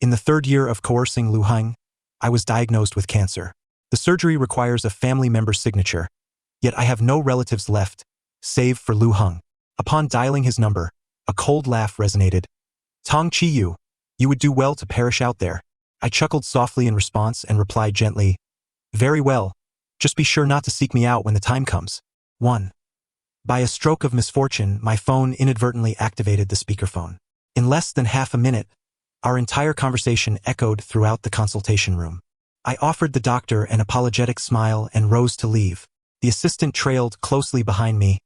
In the 3rd year of coercing Lu Heng, I was diagnosed with cancer. The surgery requires a family member's signature, yet I have no relatives left, save for Lu Heng. Upon dialing his number, a cold laugh resonated. Tong Chi-yu, you would do well to perish out there. I chuckled softly in response and replied gently, very well, just be sure not to seek me out when the time comes. 1. By a stroke of misfortune, my phone inadvertently activated the speakerphone. In less than half a minute, our entire conversation echoed throughout the consultation room. I offered the doctor an apologetic smile and rose to leave. The assistant trailed closely behind me,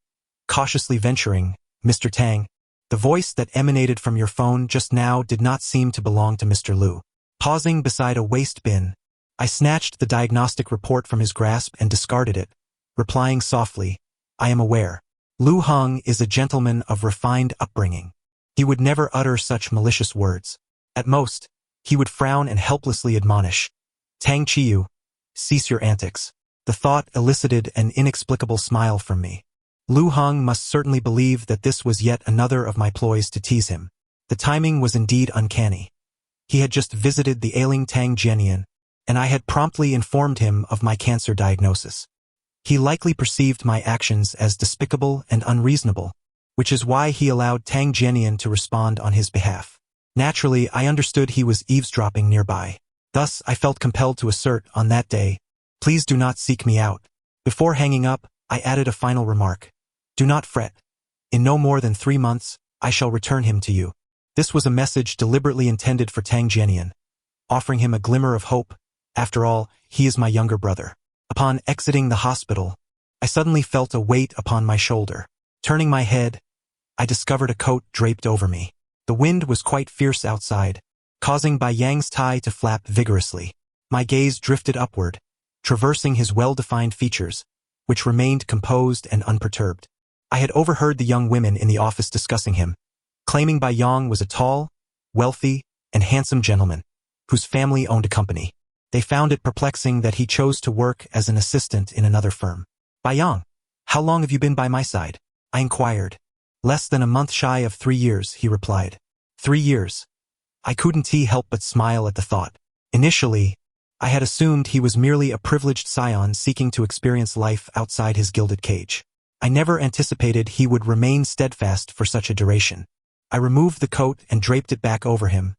cautiously venturing, Mr. Tang, the voice that emanated from your phone just now did not seem to belong to Mr. Lu. Pausing beside a waste bin, I snatched the diagnostic report from his grasp and discarded it, replying softly, I am aware. Lu Heng is a gentleman of refined upbringing. He would never utter such malicious words. At most, he would frown and helplessly admonish, Tang Chi-yu, cease your antics. The thought elicited an inexplicable smile from me. Lu Heng must certainly believe that this was yet another of my ploys to tease him. The timing was indeed uncanny. He had just visited the ailing Tang Jianian, and I had promptly informed him of my cancer diagnosis. He likely perceived my actions as despicable and unreasonable, which is why he allowed Tang Jianian to respond on his behalf. Naturally, I understood he was eavesdropping nearby. Thus, I felt compelled to assert, on that day, please do not seek me out. Before hanging up, I added a final remark. Do not fret. In no more than 3 months, I shall return him to you. This was a message deliberately intended for Tang Jianian, offering him a glimmer of hope. After all, he is my younger brother. Upon exiting the hospital, I suddenly felt a weight upon my shoulder. Turning my head, I discovered a coat draped over me. The wind was quite fierce outside, causing Bai Yang's tie to flap vigorously. My gaze drifted upward, traversing his well-defined features, which remained composed and unperturbed. I had overheard the young women in the office discussing him, claiming Bai Yang was a tall, wealthy, and handsome gentleman, whose family owned a company. They found it perplexing that he chose to work as an assistant in another firm. Bai Yang, how long have you been by my side? I inquired. Less than a month shy of 3 years, he replied. 3 years. I couldn't help but smile at the thought. Initially, I had assumed he was merely a privileged scion seeking to experience life outside his gilded cage. I never anticipated he would remain steadfast for such a duration. I removed the coat and draped it back over him,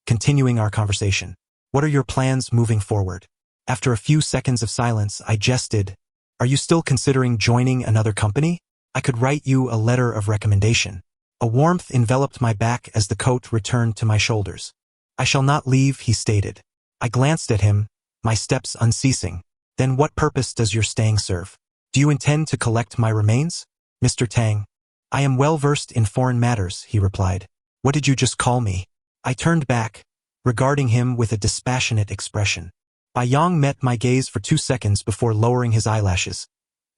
continuing our conversation. What are your plans moving forward? After a few seconds of silence, I jested. Are you still considering joining another company? I could write you a letter of recommendation. A warmth enveloped my back as the coat returned to my shoulders. I shall not leave, he stated. I glanced at him, my steps unceasing. Then what purpose does your staying serve? Do you intend to collect my remains? Mr. Tang, I am well versed in foreign matters, he replied. What did you just call me? I turned back, regarding him with a dispassionate expression. Bai Yang met my gaze for 2 seconds before lowering his eyelashes,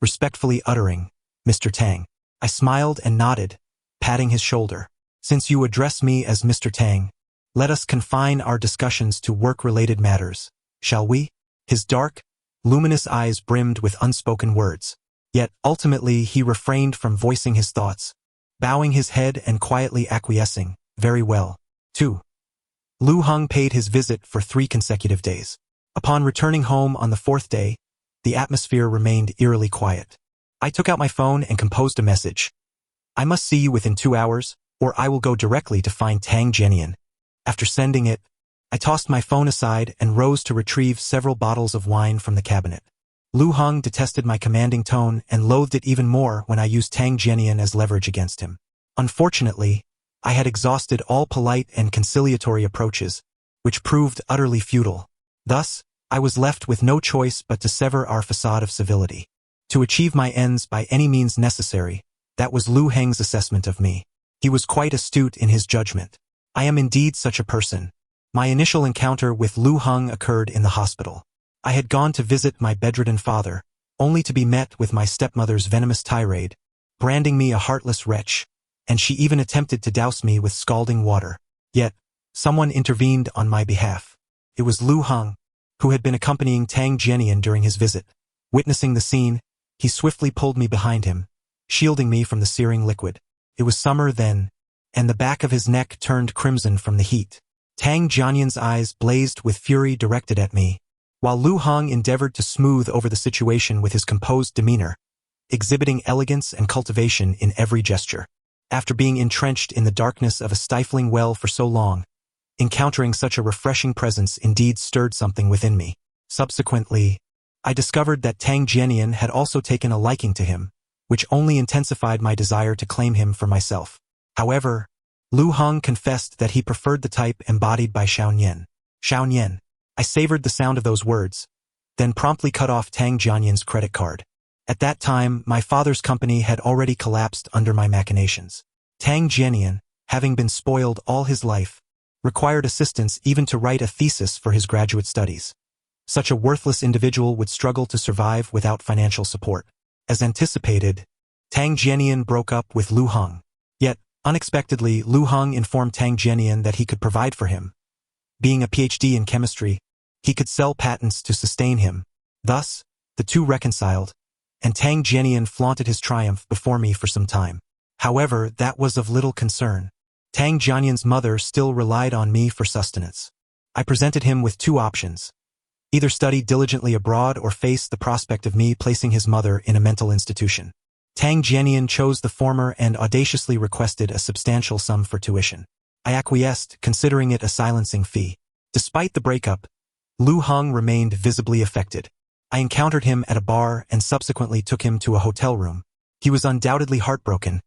respectfully uttering, Mr. Tang. I smiled and nodded, patting his shoulder. Since you address me as Mr. Tang, let us confine our discussions to work-related matters, shall we? His dark, luminous eyes brimmed with unspoken words. Yet, ultimately, he refrained from voicing his thoughts, bowing his head and quietly acquiescing, very well. 2. Lu Heng paid his visit for 3 consecutive days. Upon returning home on the 4th day, the atmosphere remained eerily quiet. I took out my phone and composed a message. I must see you within 2 hours, or I will go directly to find Tang Jianian. After sending it, I tossed my phone aside and rose to retrieve several bottles of wine from the cabinet. Lu Heng detested my commanding tone and loathed it even more when I used Tang Jianian as leverage against him. Unfortunately, I had exhausted all polite and conciliatory approaches, which proved utterly futile. Thus, I was left with no choice but to sever our facade of civility. To achieve my ends by any means necessary, that was Lu Heng's assessment of me. He was quite astute in his judgment. I am indeed such a person. My initial encounter with Lu Heng occurred in the hospital. I had gone to visit my bedridden father, only to be met with my stepmother's venomous tirade, branding me a heartless wretch, and she even attempted to douse me with scalding water. Yet, someone intervened on my behalf. It was Lu Heng, who had been accompanying Tang Jianian during his visit. Witnessing the scene, he swiftly pulled me behind him, shielding me from the searing liquid. It was summer then, and the back of his neck turned crimson from the heat. Tang Jianyan's eyes blazed with fury directed at me, while Lu Heng endeavored to smooth over the situation with his composed demeanor, exhibiting elegance and cultivation in every gesture. After being entrenched in the darkness of a stifling well for so long, encountering such a refreshing presence indeed stirred something within me. Subsequently, I discovered that Tang Jianyan had also taken a liking to him, which only intensified my desire to claim him for myself. However, Lu Heng confessed that he preferred the type embodied by Xiaonian. Xiaonian. I savored the sound of those words, then promptly cut off Tang Jianyan's credit card. At that time, my father's company had already collapsed under my machinations. Tang Jianyan, having been spoiled all his life, required assistance even to write a thesis for his graduate studies. Such a worthless individual would struggle to survive without financial support. As anticipated, Tang Jianyan broke up with Lu Heng. Yet, unexpectedly, Lu Heng informed Tang Jianyan that he could provide for him. Being a PhD in chemistry, he could sell patents to sustain him. Thus, the two reconciled, and Tang Jianyan flaunted his triumph before me for some time. However, that was of little concern. Tang Jianyan's mother still relied on me for sustenance. I presented him with two options: either study diligently abroad or face the prospect of me placing his mother in a mental institution. Tang Jianyan chose the former and audaciously requested a substantial sum for tuition. I acquiesced, considering it a silencing fee. Despite the breakup, Lu Heng remained visibly affected. I encountered him at a bar and subsequently took him to a hotel room. He was undoubtedly heartbroken,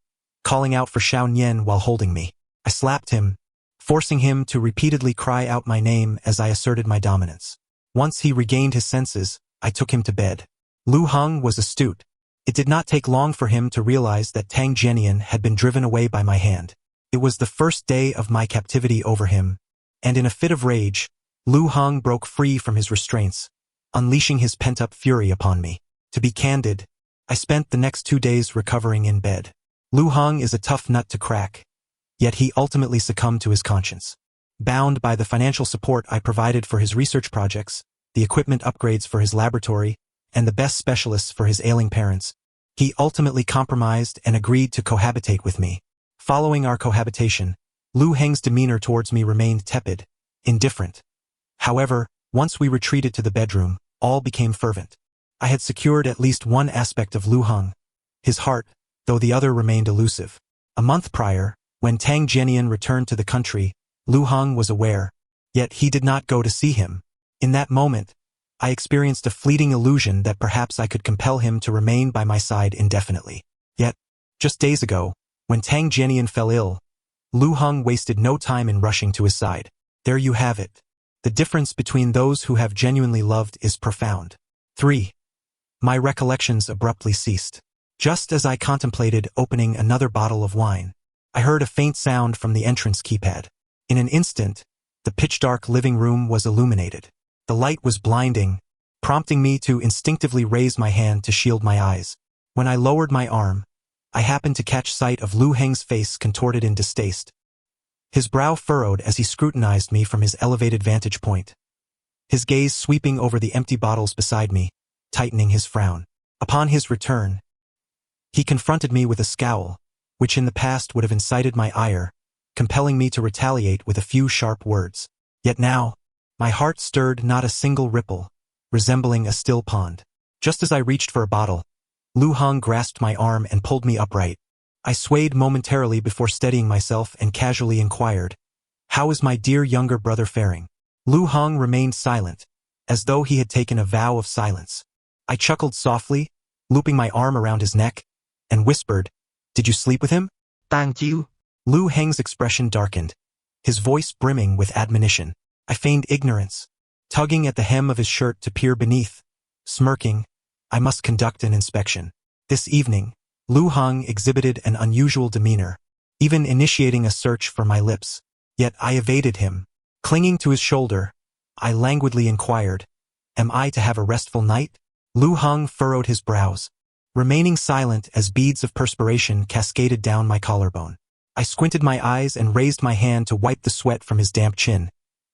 calling out for Xiaonian while holding me. I slapped him, forcing him to repeatedly cry out my name as I asserted my dominance. Once he regained his senses, I took him to bed. Lu Heng was astute. It did not take long for him to realize that Tang Jianyan had been driven away by my hand. It was the first day of my captivity over him, and in a fit of rage, Lu Heng broke free from his restraints, unleashing his pent-up fury upon me. To be candid, I spent the next 2 days recovering in bed. Lu Heng is a tough nut to crack, yet he ultimately succumbed to his conscience. Bound by the financial support I provided for his research projects, the equipment upgrades for his laboratory, and the best specialists for his ailing parents, he ultimately compromised and agreed to cohabitate with me. Following our cohabitation, Lu Heng's demeanor towards me remained tepid, indifferent. However, once we retreated to the bedroom, all became fervent. I had secured at least one aspect of Lu Heng, his heart, though the other remained elusive. A month prior, when Tang Jianyan returned to the country, Lu Heng was aware, yet he did not go to see him. In that moment, I experienced a fleeting illusion that perhaps I could compel him to remain by my side indefinitely. Yet, just days ago, when Tang Jianyan fell ill, Lu Heng wasted no time in rushing to his side. There you have it. The difference between those who have genuinely loved is profound. 3. My recollections abruptly ceased. Just as I contemplated opening another bottle of wine, I heard a faint sound from the entrance keypad. In an instant, the pitch-dark living room was illuminated. The light was blinding, prompting me to instinctively raise my hand to shield my eyes. When I lowered my arm, I happened to catch sight of Lu Heng's face contorted in distaste. His brow furrowed as he scrutinized me from his elevated vantage point, his gaze sweeping over the empty bottles beside me, tightening his frown. Upon his return, he confronted me with a scowl, which in the past would have incited my ire, compelling me to retaliate with a few sharp words. Yet now, my heart stirred not a single ripple, resembling a still pond. Just as I reached for a bottle, Lu Heng grasped my arm and pulled me upright. I swayed momentarily before steadying myself and casually inquired, "How is my dear younger brother faring?" Lu Heng remained silent, as though he had taken a vow of silence. I chuckled softly, looping my arm around his neck, and whispered, "Did you sleep with him?" "Thank you." Lu Heng's expression darkened, his voice brimming with admonition. I feigned ignorance, tugging at the hem of his shirt to peer beneath, smirking, "I must conduct an inspection." This evening, Lu Heng exhibited an unusual demeanor, even initiating a search for my lips. Yet I evaded him. Clinging to his shoulder, I languidly inquired, "Am I to have a restful night?" Lu Heng furrowed his brows, remaining silent as beads of perspiration cascaded down my collarbone. I squinted my eyes and raised my hand to wipe the sweat from his damp chin,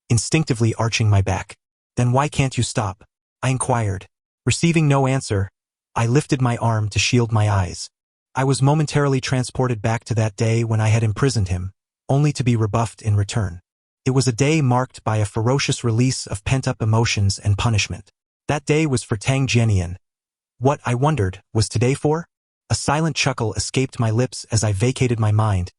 instinctively arching my back. "Then why can't you stop?" I inquired. Receiving no answer, I lifted my arm to shield my eyes. I was momentarily transported back to that day when I had imprisoned him, only to be rebuffed in return. It was a day marked by a ferocious release of pent-up emotions and punishment. That day was for Tang Jianian. What, I wondered, was today for? A silent chuckle escaped my lips as I vacated my mind,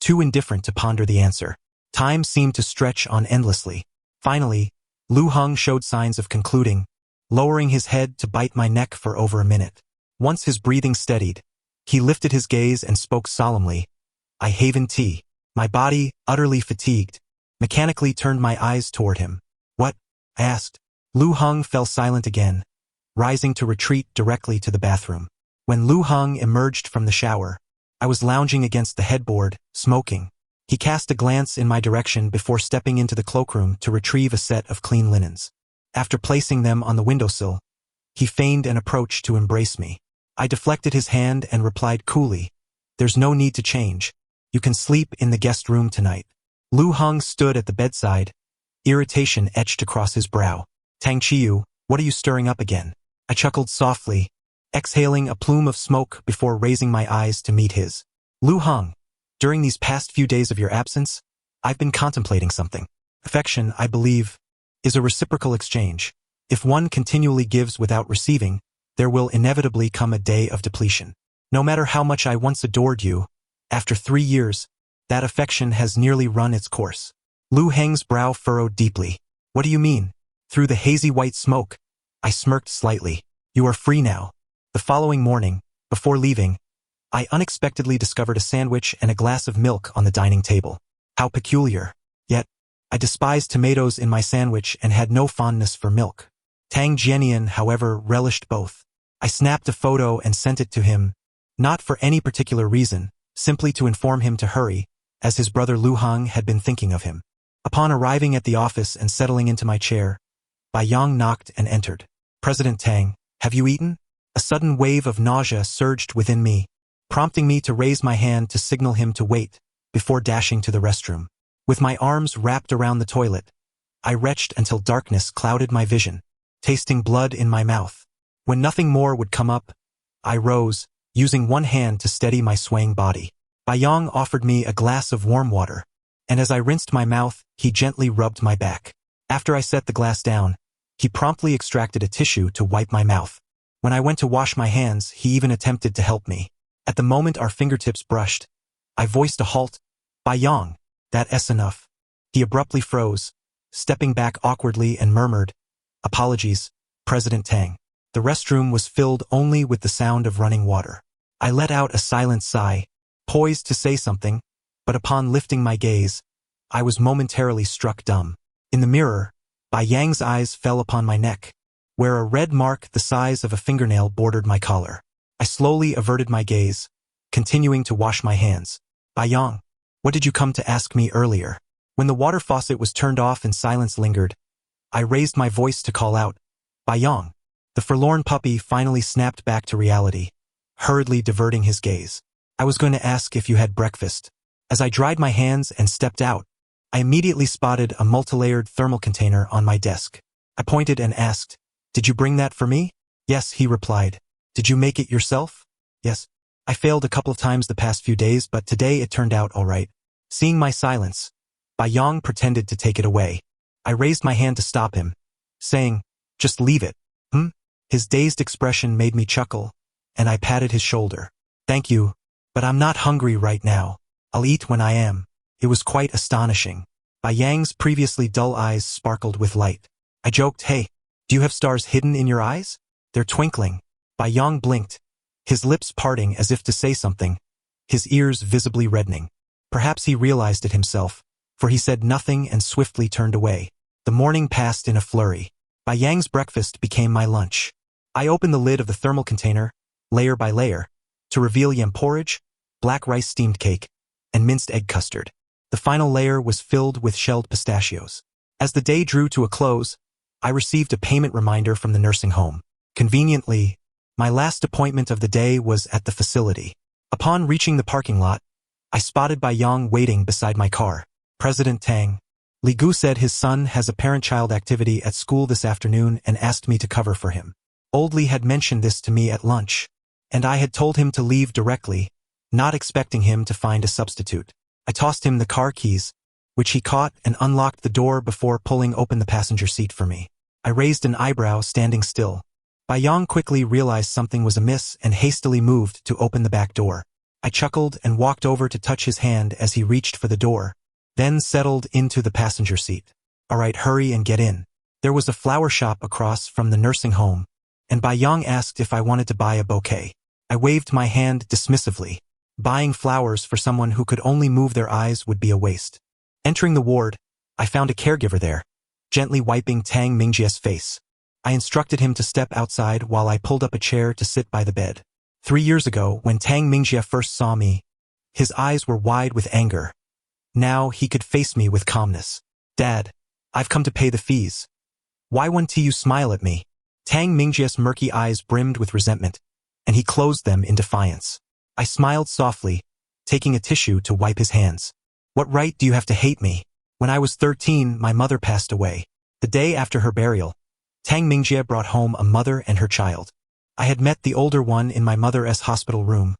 too indifferent to ponder the answer. Time seemed to stretch on endlessly. Finally, Lu Heng showed signs of concluding, lowering his head to bite my neck for over a minute. Once his breathing steadied, he lifted his gaze and spoke solemnly. I haven tea. My body, utterly fatigued, mechanically turned my eyes toward him. What? I asked. Lu Heng fell silent again, rising to retreat directly to the bathroom. When Lu Heng emerged from the shower, I was lounging against the headboard, smoking. He cast a glance in my direction before stepping into the cloakroom to retrieve a set of clean linens. After placing them on the windowsill, he feigned an approach to embrace me. I deflected his hand and replied coolly, There's no need to change. You can sleep in the guest room tonight. Lu Heng stood at the bedside, irritation etched across his brow. Tang Chiu, what are you stirring up again? I chuckled softly, exhaling a plume of smoke before raising my eyes to meet his. Lu Heng, during these past few days of your absence, I've been contemplating something. Affection, I believe, is a reciprocal exchange. If one continually gives without receiving, there will inevitably come a day of depletion. No matter how much I once adored you, after 3 years, that affection has nearly run its course. Lu Heng's brow furrowed deeply. What do you mean? Through the hazy white smoke, I smirked slightly. You are free now. The following morning, before leaving, I unexpectedly discovered a sandwich and a glass of milk on the dining table. How peculiar. Yet, I despised tomatoes in my sandwich and had no fondness for milk. Tang Jianian, however, relished both. I snapped a photo and sent it to him, not for any particular reason, simply to inform him to hurry, as his brother Lu Heng had been thinking of him. Upon arriving at the office and settling into my chair, Bai Yang knocked and entered. President Tang, have you eaten? A sudden wave of nausea surged within me, prompting me to raise my hand to signal him to wait, before dashing to the restroom. With my arms wrapped around the toilet, I retched until darkness clouded my vision, tasting blood in my mouth. When nothing more would come up, I rose, using one hand to steady my swaying body. Bai Yang offered me a glass of warm water, and as I rinsed my mouth, he gently rubbed my back. After I set the glass down, he promptly extracted a tissue to wipe my mouth. When I went to wash my hands, he even attempted to help me. At the moment our fingertips brushed, I voiced a halt. Bai Yang, that's enough. He abruptly froze, stepping back awkwardly and murmured, Apologies, President Tang. The restroom was filled only with the sound of running water. I let out a silent sigh, poised to say something, but upon lifting my gaze, I was momentarily struck dumb. In the mirror, Bai Yang's eyes fell upon my neck, where a red mark the size of a fingernail bordered my collar. I slowly averted my gaze, continuing to wash my hands. Bai Yang, what did you come to ask me earlier? When the water faucet was turned off and silence lingered, I raised my voice to call out, Bai Yang. The forlorn puppy finally snapped back to reality, hurriedly diverting his gaze. I was going to ask if you had breakfast. As I dried my hands and stepped out, I immediately spotted a multilayered thermal container on my desk. I pointed and asked, Did you bring that for me? Yes, he replied. Did you make it yourself? Yes. I failed a couple of times the past few days, but today it turned out all right. Seeing my silence, Bai Yang pretended to take it away. I raised my hand to stop him, saying, Just leave it. His dazed expression made me chuckle, and I patted his shoulder. Thank you, but I'm not hungry right now. I'll eat when I am. It was quite astonishing. Bai Yang's previously dull eyes sparkled with light. I joked, Hey, do you have stars hidden in your eyes? They're twinkling. Bai Yang blinked, his lips parting as if to say something, his ears visibly reddening. Perhaps he realized it himself, for he said nothing and swiftly turned away. The morning passed in a flurry. Bai Yang's breakfast became my lunch. I opened the lid of the thermal container, layer by layer, to reveal yam porridge, black rice steamed cake, and minced egg custard. The final layer was filled with shelled pistachios. As the day drew to a close, I received a payment reminder from the nursing home. Conveniently, my last appointment of the day was at the facility. Upon reaching the parking lot, I spotted Bai Yang waiting beside my car. President Tang, Li Gu said his son has a parent-child activity at school this afternoon and asked me to cover for him. Old Li had mentioned this to me at lunch, and I had told him to leave directly, not expecting him to find a substitute. I tossed him the car keys, which he caught and unlocked the door before pulling open the passenger seat for me. I raised an eyebrow, standing still. Bayang quickly realized something was amiss and hastily moved to open the back door. I chuckled and walked over to touch his hand as he reached for the door, then settled into the passenger seat. All right, hurry and get in. There was a flower shop across from the nursing home, and Bayang asked if I wanted to buy a bouquet. I waved my hand dismissively. Buying flowers for someone who could only move their eyes would be a waste. Entering the ward, I found a caregiver there, gently wiping Tang Mingjie's face. I instructed him to step outside while I pulled up a chair to sit by the bed. 3 years ago, when Tang Mingjie first saw me, his eyes were wide with anger. Now he could face me with calmness. Dad, I've come to pay the fees. Why won't you smile at me? Tang Mingjie's murky eyes brimmed with resentment, and he closed them in defiance. I smiled softly, taking a tissue to wipe his hands. What right do you have to hate me? When I was 13, my mother passed away. The day after her burial, Tang Mingjie brought home a mother and her child. I had met the older one in my mother's hospital room,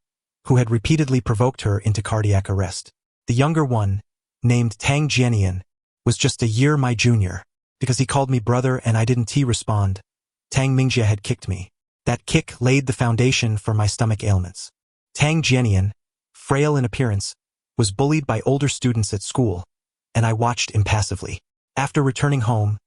who had repeatedly provoked her into cardiac arrest. The younger one, named Tang Jianian, was just a year my junior. Because he called me brother and I didn't respond, Tang Mingjie had kicked me. That kick laid the foundation for my stomach ailments. Tang Jianian, frail in appearance, was bullied by older students at school, and I watched impassively. After returning home,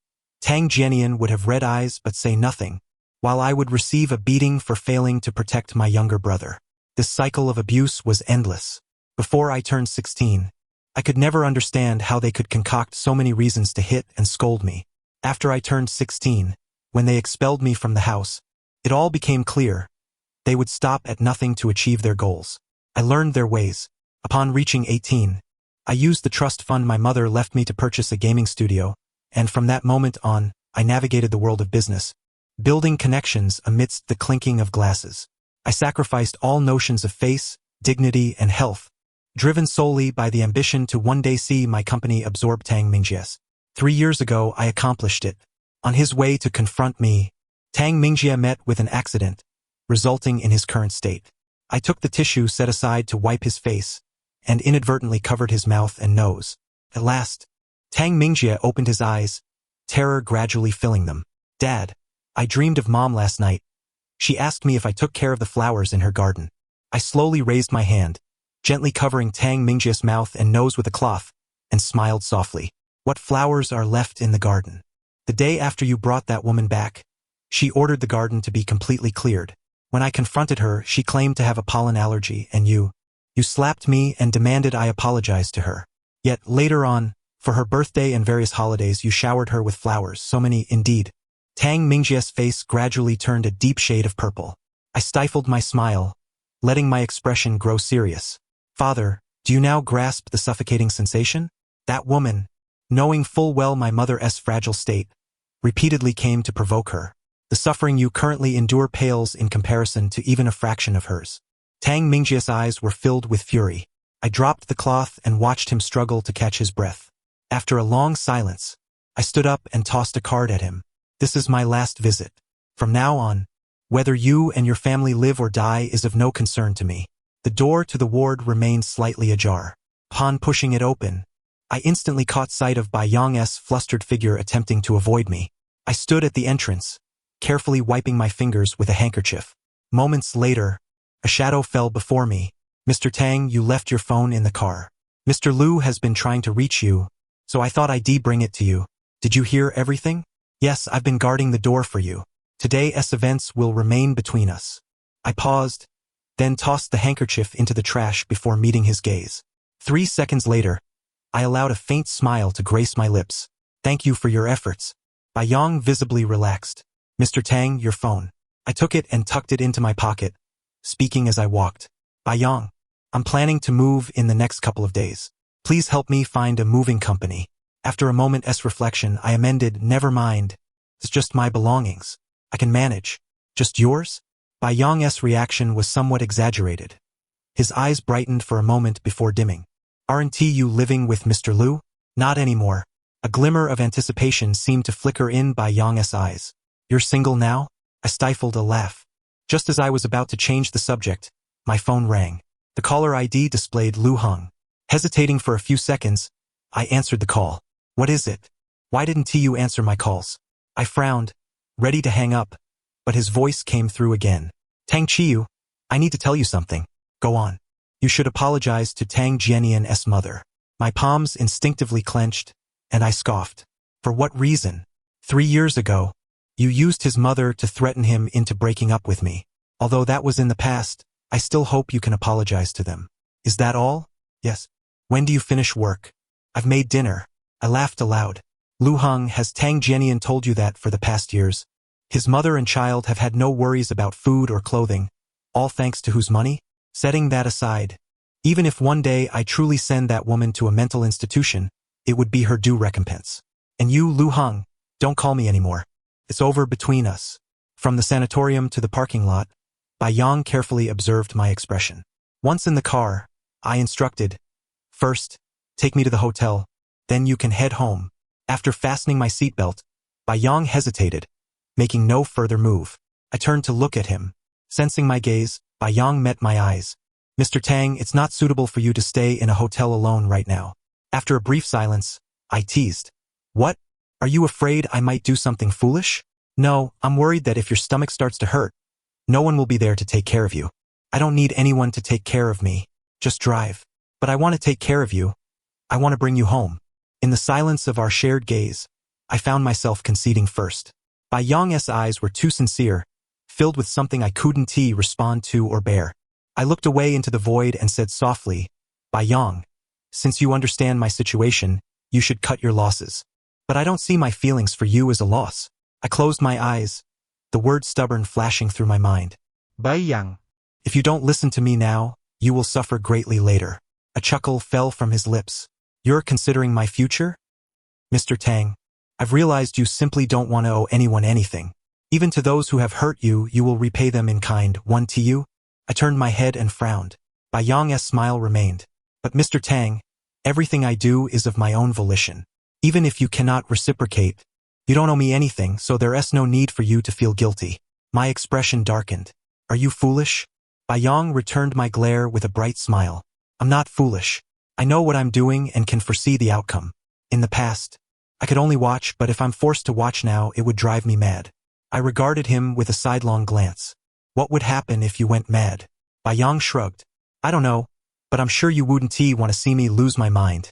Tang Jianian would have red eyes but say nothing, while I would receive a beating for failing to protect my younger brother. This cycle of abuse was endless. Before I turned 16, I could never understand how they could concoct so many reasons to hit and scold me. After I turned 16, when they expelled me from the house, it all became clear. They would stop at nothing to achieve their goals. I learned their ways. Upon reaching 18, I used the trust fund my mother left me to purchase a gaming studio, and from that moment on, I navigated the world of business, building connections amidst the clinking of glasses. I sacrificed all notions of face, dignity, and health, driven solely by the ambition to one day see my company absorb Tang Mingjie's. 3 years ago, I accomplished it. On his way to confront me, Tang Mingjie met with an accident, resulting in his current state. I took the tissue set aside to wipe his face, and inadvertently covered his mouth and nose. At last, Tang Mingjie opened his eyes, terror gradually filling them. Dad, I dreamed of Mom last night. She asked me if I took care of the flowers in her garden. I slowly raised my hand, gently covering Tang Mingjie's mouth and nose with a cloth, and smiled softly. What flowers are left in the garden? The day after you brought that woman back, she ordered the garden to be completely cleared. When I confronted her, she claimed to have a pollen allergy, and you slapped me and demanded I apologize to her. Yet later on, for her birthday and various holidays, you showered her with flowers, so many indeed. Tang Mingjie's face gradually turned a deep shade of purple. I stifled my smile, letting my expression grow serious. Father, do you now grasp the suffocating sensation? That woman, knowing full well my mother's fragile state, repeatedly came to provoke her. The suffering you currently endure pales in comparison to even a fraction of hers. Tang Mingjie's eyes were filled with fury. I dropped the cloth and watched him struggle to catch his breath. After a long silence, I stood up and tossed a card at him. This is my last visit. From now on, whether you and your family live or die is of no concern to me. The door to the ward remained slightly ajar. Upon pushing it open, I instantly caught sight of Bayang's flustered figure attempting to avoid me. I stood at the entrance, carefully wiping my fingers with a handkerchief. Moments later, a shadow fell before me. Mr. Tang, you left your phone in the car. Mr. Liu has been trying to reach you, so I thought I'd bring it to you. Did you hear everything? Yes, I've been guarding the door for you. Today's events will remain between us. I paused, then tossed the handkerchief into the trash before meeting his gaze. 3 seconds later, I allowed a faint smile to grace my lips. Thank you for your efforts. Bayang visibly relaxed. Mr. Tang, your phone. I took it and tucked it into my pocket, speaking as I walked. Bayang, I'm planning to move in the next couple of days. Please help me find a moving company. After a moment's reflection, I amended, never mind. It's just my belongings. I can manage. Just yours? Bayang's reaction was somewhat exaggerated. His eyes brightened for a moment before dimming. Aren't you living with Mr. Liu? Not anymore. A glimmer of anticipation seemed to flicker in Bayang's eyes. You're single now? I stifled a laugh. Just as I was about to change the subject, my phone rang. The caller ID displayed Lu Heng. Hesitating for a few seconds, I answered the call. What is it? Why didn't TU answer my calls? I frowned, ready to hang up, but his voice came through again. Tang Chiu, I need to tell you something. Go on. You should apologize to Tang Jianian's mother. My palms instinctively clenched, and I scoffed. For what reason? 3 years ago, you used his mother to threaten him into breaking up with me. Although that was in the past, I still hope you can apologize to them. Is that all? Yes. When do you finish work? I've made dinner. I laughed aloud. Lu Heng, has Tang Jianian told you that for the past years? His mother and child have had no worries about food or clothing, all thanks to whose money? Setting that aside, even if one day I truly send that woman to a mental institution, it would be her due recompense. And you, Lu Heng, don't call me anymore. It's over between us. From the sanatorium to the parking lot, Bai Yang carefully observed my expression. Once in the car, I instructed, first, take me to the hotel, then you can head home. After fastening my seatbelt, Bai Yang hesitated, making no further move. I turned to look at him. Sensing my gaze, Bai Yang met my eyes. Mr. Tang, it's not suitable for you to stay in a hotel alone right now. After a brief silence, I teased. What? Are you afraid I might do something foolish? No, I'm worried that if your stomach starts to hurt, no one will be there to take care of you. I don't need anyone to take care of me. Just drive. But I want to take care of you. I want to bring you home. In the silence of our shared gaze, I found myself conceding first. Bai Yang's eyes were too sincere, filled with something I couldn't respond to or bear. I looked away into the void and said softly, Bai Yang, since you understand my situation, you should cut your losses. But I don't see my feelings for you as a loss. I closed my eyes, the word stubborn flashing through my mind. Bai Yang, if you don't listen to me now, you will suffer greatly later. A chuckle fell from his lips. You're considering my future? Mr. Tang, I've realized you simply don't want to owe anyone anything. Even to those who have hurt you, you will repay them in kind. One to you? I turned my head and frowned. Bai Yang's smile remained. But Mr. Tang, everything I do is of my own volition. Even if you cannot reciprocate, you don't owe me anything, so there's no need for you to feel guilty. My expression darkened. Are you foolish? Bai Yang returned my glare with a bright smile. I'm not foolish. I know what I'm doing and can foresee the outcome. In the past, I could only watch, but if I'm forced to watch now, it would drive me mad. I regarded him with a sidelong glance. What would happen if you went mad? Bai Yang shrugged. I don't know, but I'm sure you wouldn't want to see me lose my mind.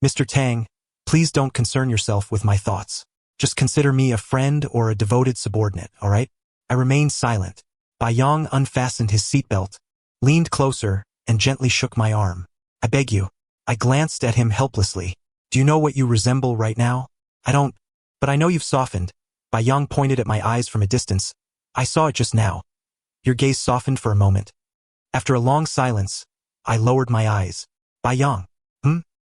Mr. Tang, please don't concern yourself with my thoughts. Just consider me a friend or a devoted subordinate, all right? I remained silent. Bai Yang unfastened his seatbelt, leaned closer, and gently shook my arm. I beg you. I glanced at him helplessly. Do you know what you resemble right now? I don't, but I know you've softened. Bai Yang pointed at my eyes from a distance. I saw it just now. Your gaze softened for a moment. After a long silence, I lowered my eyes. Bai Yang,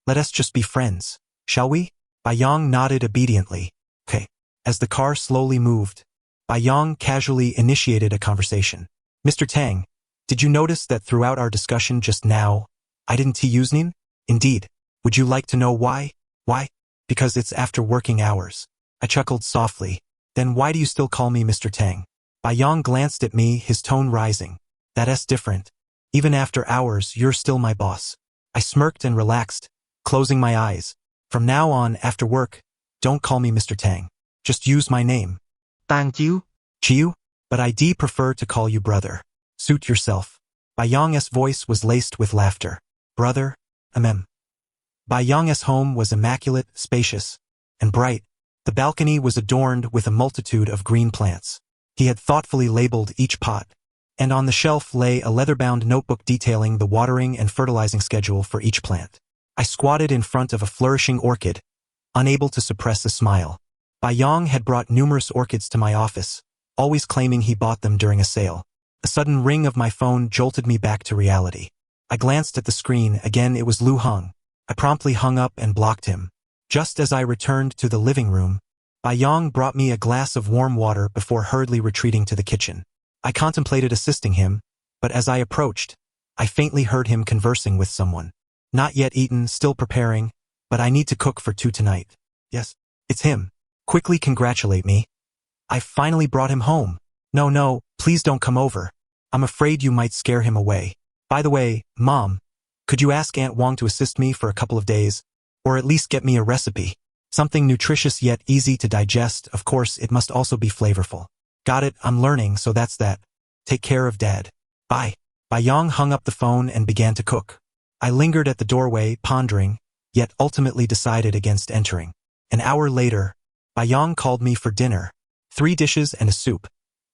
let us just be friends, shall we? Bai Yang nodded obediently. Okay. As the car slowly moved, Bai Yang casually initiated a conversation. Mr. Tang, did you notice that throughout our discussion just now, I didn't use Nin? Indeed. Would you like to know why? Why? Because it's after working hours. I chuckled softly. Then why do you still call me Mr. Tang? Bai Yang glanced at me, his tone rising. That's different. Even after hours, you're still my boss. I smirked and relaxed, closing my eyes. From now on, after work, don't call me Mr. Tang. Just use my name. Tang Chiu? Chiu? But I prefer to call you brother. Suit yourself. Bai Yang's voice was laced with laughter. Brother? Bai Yang's home was immaculate, spacious, and bright. The balcony was adorned with a multitude of green plants. He had thoughtfully labeled each pot, and on the shelf lay a leather-bound notebook detailing the watering and fertilizing schedule for each plant. I squatted in front of a flourishing orchid, unable to suppress a smile. Bai Yang had brought numerous orchids to my office, always claiming he bought them during a sale. A sudden ring of my phone jolted me back to reality. I glanced at the screen. Again, it was Lu Heng. I promptly hung up and blocked him. Just as I returned to the living room, Bai Yang brought me a glass of warm water before hurriedly retreating to the kitchen. I contemplated assisting him, but as I approached, I faintly heard him conversing with someone. Not yet eaten, still preparing, but I need to cook for 2 tonight. Yes, it's him. Quickly congratulate me. I finally brought him home. No, please don't come over. I'm afraid you might scare him away. By the way, Mom, could you ask Aunt Wong to assist me for a couple of days? Or at least get me a recipe. Something nutritious yet easy to digest. Of course, it must also be flavorful. Got it, I'm learning, so that's that. Take care of Dad. Bye. Bayong hung up the phone and began to cook. I lingered at the doorway, pondering, yet ultimately decided against entering. An hour later, Bayong called me for dinner. 3 dishes and a soup.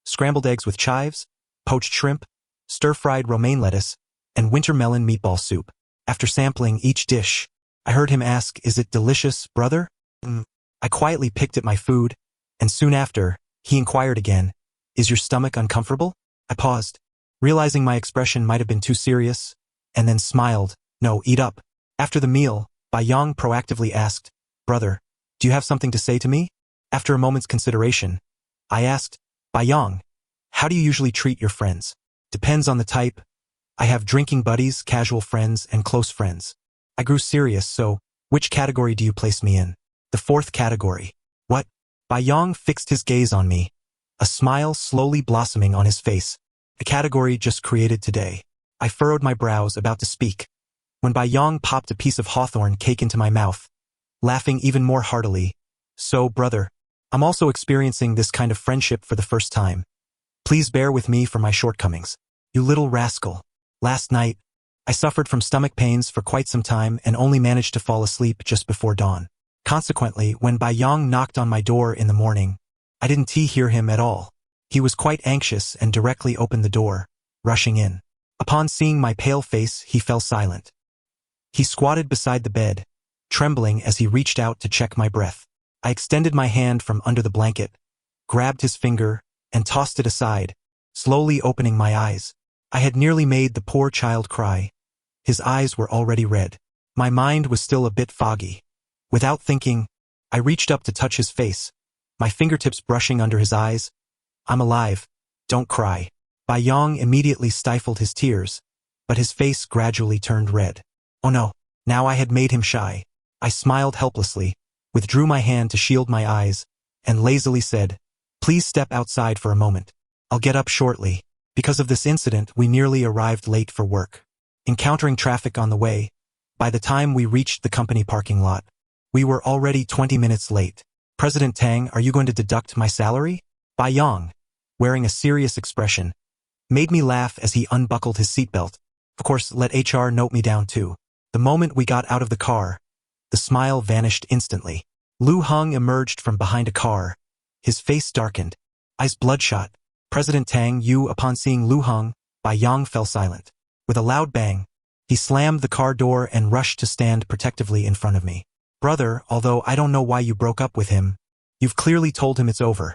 Scrambled eggs with chives, poached shrimp, stir-fried romaine lettuce, and winter melon meatball soup. After sampling each dish, I heard him ask, "Is it delicious, brother?" I quietly picked at my food, and soon after, he inquired again, "Is your stomach uncomfortable?" I paused, realizing my expression might have been too serious, and then smiled. "No, eat up." After the meal, Bayong proactively asked, "Brother, do you have something to say to me?" After a moment's consideration, I asked, "Bayong, how do you usually treat your friends?" "Depends on the type. I have drinking buddies, casual friends, and close friends." I grew serious, "So, which category do you place me in?" "The 4th category." "What?" Bayong fixed his gaze on me, a smile slowly blossoming on his face. "A category just created today." I furrowed my brows, about to speak, when Bayong popped a piece of hawthorn cake into my mouth, laughing even more heartily. "So, brother, I'm also experiencing this kind of friendship for the first time. Please bear with me for my shortcomings." "You little rascal. Last night, I suffered from stomach pains for quite some time and only managed to fall asleep just before dawn. Consequently, when Bayong knocked on my door in the morning, I didn't hear him at all. He was quite anxious and directly opened the door, rushing in. Upon seeing my pale face, he fell silent. He squatted beside the bed, trembling as he reached out to check my breath. I extended my hand from under the blanket, grabbed his finger, and tossed it aside, slowly opening my eyes. I had nearly made the poor child cry. His eyes were already red. My mind was still a bit foggy. Without thinking, I reached up to touch his face, my fingertips brushing under his eyes. "I'm alive. Don't cry." Bayong immediately stifled his tears, but his face gradually turned red. Oh no, now I had made him shy. I smiled helplessly, withdrew my hand to shield my eyes, and lazily said, "Please step outside for a moment. I'll get up shortly." Because of this incident, we nearly arrived late for work. Encountering traffic on the way, by the time we reached the company parking lot, we were already 20 minutes late. "President Tang, are you going to deduct my salary?" Bayong, wearing a serious expression, made me laugh as he unbuckled his seatbelt. Of course, let HR note me down too. The moment we got out of the car, the smile vanished instantly. Lu Heng emerged from behind a car, his face darkened, eyes bloodshot. "President Tang, you." Upon seeing Lu Heng, Bayong fell silent. With a loud bang, he slammed the car door and rushed to stand protectively in front of me. "Brother, although I don't know why you broke up with him, you've clearly told him it's over.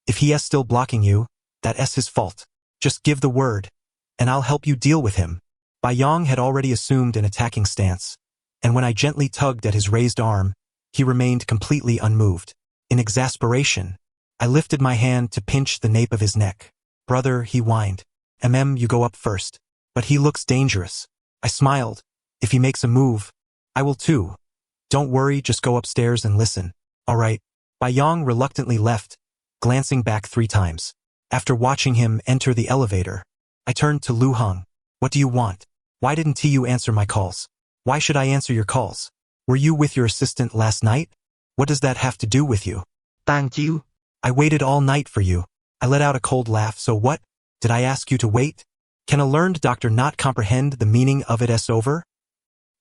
If he is still blocking you, that's his fault. Just give the word, and I'll help you deal with him." Bayong had already assumed an attacking stance, and when I gently tugged at his raised arm, he remained completely unmoved. In exasperation, I lifted my hand to pinch the nape of his neck. "Brother," he whined. You go up first. But he looks dangerous." I smiled. "If he makes a move, I will too. Don't worry, just go upstairs and listen." "All right." Bayong reluctantly left, glancing back 3 times. After watching him enter the elevator, I turned to Lu Heng. "What do you want? Why didn't you answer my calls?" "Why should I answer your calls? Were you with your assistant last night? What does that have to do with you?" Thank you. "I waited all night for you." I let out a cold laugh. "So what? Did I ask you to wait? Can a learned doctor not comprehend the meaning of it's over?"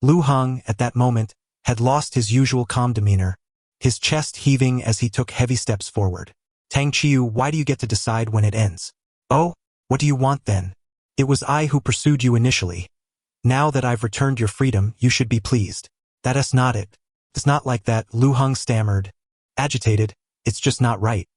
Lu Heng, at that moment, had lost his usual calm demeanor, his chest heaving as he took heavy steps forward. "Tang Chiu, why do you get to decide when it ends?" "Oh, what do you want then? It was I who pursued you initially. Now that I've returned your freedom, you should be pleased." "That's not it. It's not like that," Lu Heng stammered, agitated. "It's just not right.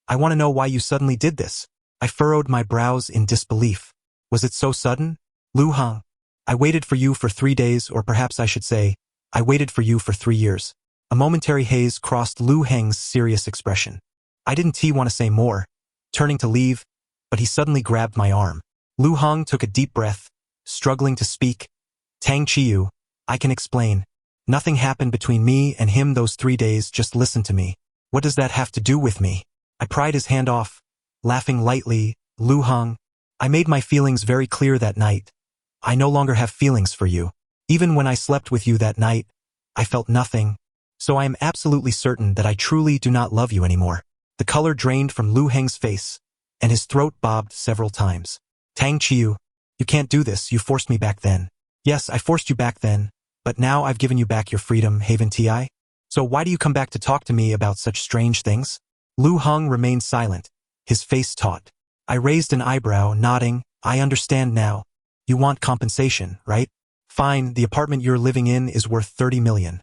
I want to know why you suddenly did this." I furrowed my brows in disbelief. "Was it so sudden?" "Lu Heng, I waited for you for 3 days, or perhaps I should say, I waited for you for 3 years. A momentary haze crossed Lu Heng's serious expression. I didn't want to say more, turning to leave, but he suddenly grabbed my arm. Lu Heng took a deep breath, struggling to speak. "Tang Chiu, I can explain. Nothing happened between me and him those 3 days, just listen to me." "What does that have to do with me?" I pried his hand off, laughing lightly. "Lu Heng, I made my feelings very clear that night. I no longer have feelings for you. Even when I slept with you that night, I felt nothing. So I am absolutely certain that I truly do not love you anymore. The color drained from Lu Heng's face, and his throat bobbed several times. Tang Chiu, you can't do this, you forced me back then. Yes, I forced you back then, but now I've given you back your freedom, Haven Ti. So why do you come back to talk to me about such strange things? Lu Heng remained silent, his face taut. I raised an eyebrow, nodding. I understand now. You want compensation, right? Fine, the apartment you're living in is worth 30 million.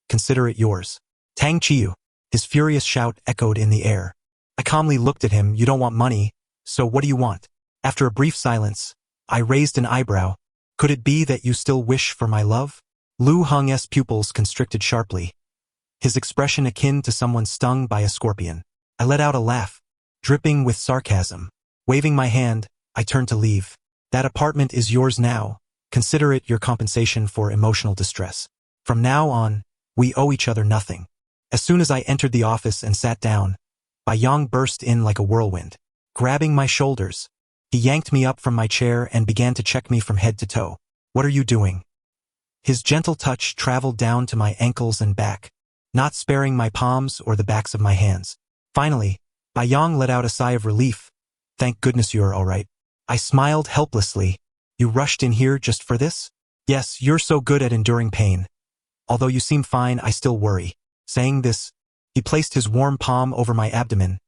Consider it yours. Tang Chiu. His furious shout echoed in the air. I calmly looked at him. You don't want money, so what do you want? After a brief silence, I raised an eyebrow. Could it be that you still wish for my love? Lu Heng's pupils constricted sharply, his expression akin to someone stung by a scorpion. I let out a laugh, dripping with sarcasm. Waving my hand, I turned to leave. That apartment is yours now. Consider it your compensation for emotional distress. From now on, we owe each other nothing. As soon as I entered the office and sat down, Bai Yang burst in like a whirlwind. Grabbing my shoulders, he yanked me up from my chair and began to check me from head to toe. What are you doing? His gentle touch traveled down to my ankles and back, not sparing my palms or the backs of my hands. Finally, Bai Yang let out a sigh of relief. Thank goodness you're all right. I smiled helplessly. You rushed in here just for this? Yes, you're so good at enduring pain. Although you seem fine, I still worry. Saying this, he placed his warm palm over my abdomen.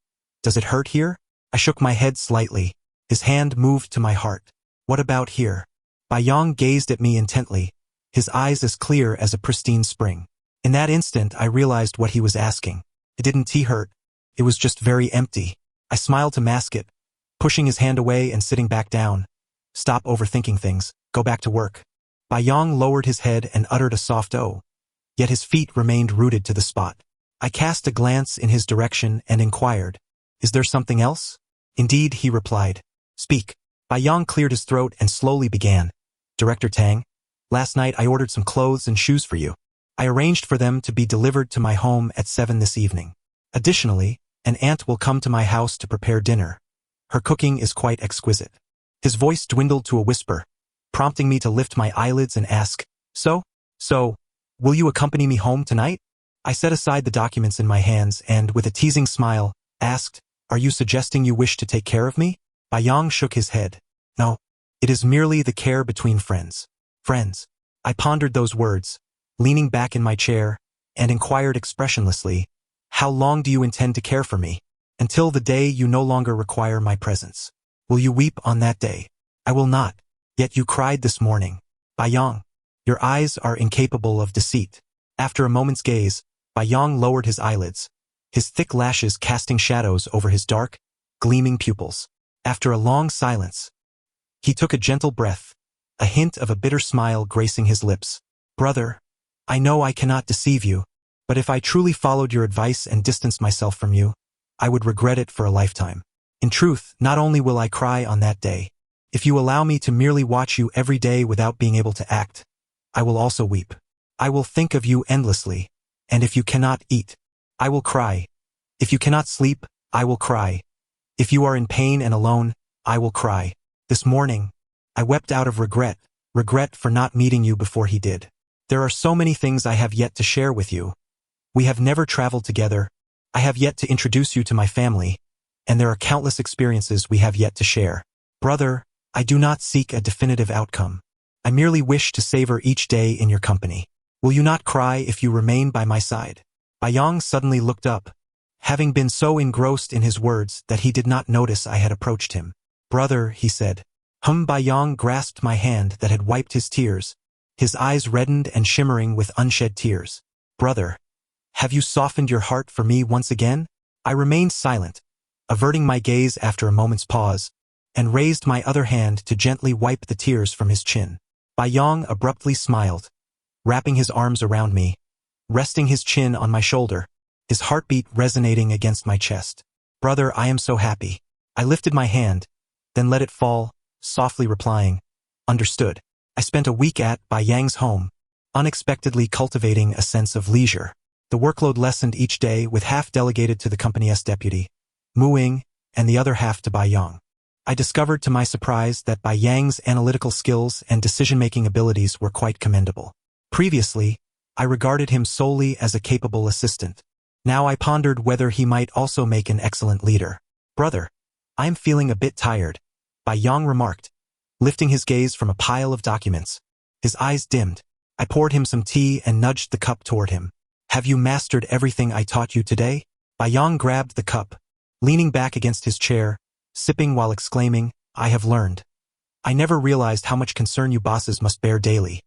Does it hurt here? I shook my head slightly. His hand moved to my heart. What about here? Bai Yang gazed at me intently, his eyes as clear as a pristine spring. In that instant, I realized what he was asking. It didn't hurt. It was just very empty. I smiled to mask it, pushing his hand away and sitting back down. Stop overthinking things. Go back to work. Bai Yang lowered his head and uttered a soft "oh." Yet his feet remained rooted to the spot. I cast a glance in his direction and inquired, is there something else? Indeed, he replied. Speak. Bai Yang cleared his throat and slowly began. Director Tang, last night I ordered some clothes and shoes for you. I arranged for them to be delivered to my home at 7 this evening. Additionally, an aunt will come to my house to prepare dinner. Her cooking is quite exquisite. His voice dwindled to a whisper, prompting me to lift my eyelids and ask, So, will you accompany me home tonight? I set aside the documents in my hands and, with a teasing smile, asked, Are you suggesting you wish to take care of me? Bai Yang shook his head. No, it is merely the care between friends. Friends. I pondered those words, leaning back in my chair, and inquired expressionlessly, How long do you intend to care for me? Until the day you no longer require my presence. Will you weep on that day? I will not. Yet you cried this morning. Bai Yang, your eyes are incapable of deceit. After a moment's gaze, Bai Yang lowered his eyelids, his thick lashes casting shadows over his dark, gleaming pupils. After a long silence, he took a gentle breath, a hint of a bitter smile gracing his lips. Brother, I know I cannot deceive you, but if I truly followed your advice and distanced myself from you, I would regret it for a lifetime. In truth, not only will I cry on that day, if you allow me to merely watch you every day without being able to act, I will also weep. I will think of you endlessly, and if you cannot eat, I will cry. If you cannot sleep, I will cry. If you are in pain and alone, I will cry. This morning, I wept out of regret for not meeting you before he did. There are so many things I have yet to share with you. We have never traveled together. I have yet to introduce you to my family, and there are countless experiences we have yet to share. Brother, I do not seek a definitive outcome. I merely wish to savor each day in your company. Will you not cry if you remain by my side? Bai Yang suddenly looked up, having been so engrossed in his words that he did not notice I had approached him. Brother, he said. Bai Yang grasped my hand that had wiped his tears, his eyes reddened and shimmering with unshed tears. Brother, have you softened your heart for me once again? I remained silent, averting my gaze after a moment's pause, and raised my other hand to gently wipe the tears from his chin. Bai Yang abruptly smiled, wrapping his arms around me, resting his chin on my shoulder, his heartbeat resonating against my chest. Brother, I am so happy. I lifted my hand, then let it fall, softly replying, Understood. I spent a week at Bai Yang's home, unexpectedly cultivating a sense of leisure. The workload lessened each day with half delegated to the company's deputy, Mu Ying, and the other half to Bai Yang. I discovered to my surprise that Bai Yang's analytical skills and decision-making abilities were quite commendable. Previously, I regarded him solely as a capable assistant. Now I pondered whether he might also make an excellent leader. Brother, I am feeling a bit tired, Bai Yang remarked, lifting his gaze from a pile of documents. His eyes dimmed. I poured him some tea and nudged the cup toward him. Have you mastered everything I taught you today? Bai Yang grabbed the cup, leaning back against his chair, sipping while exclaiming, I have learned. I never realized how much concern you bosses must bear daily.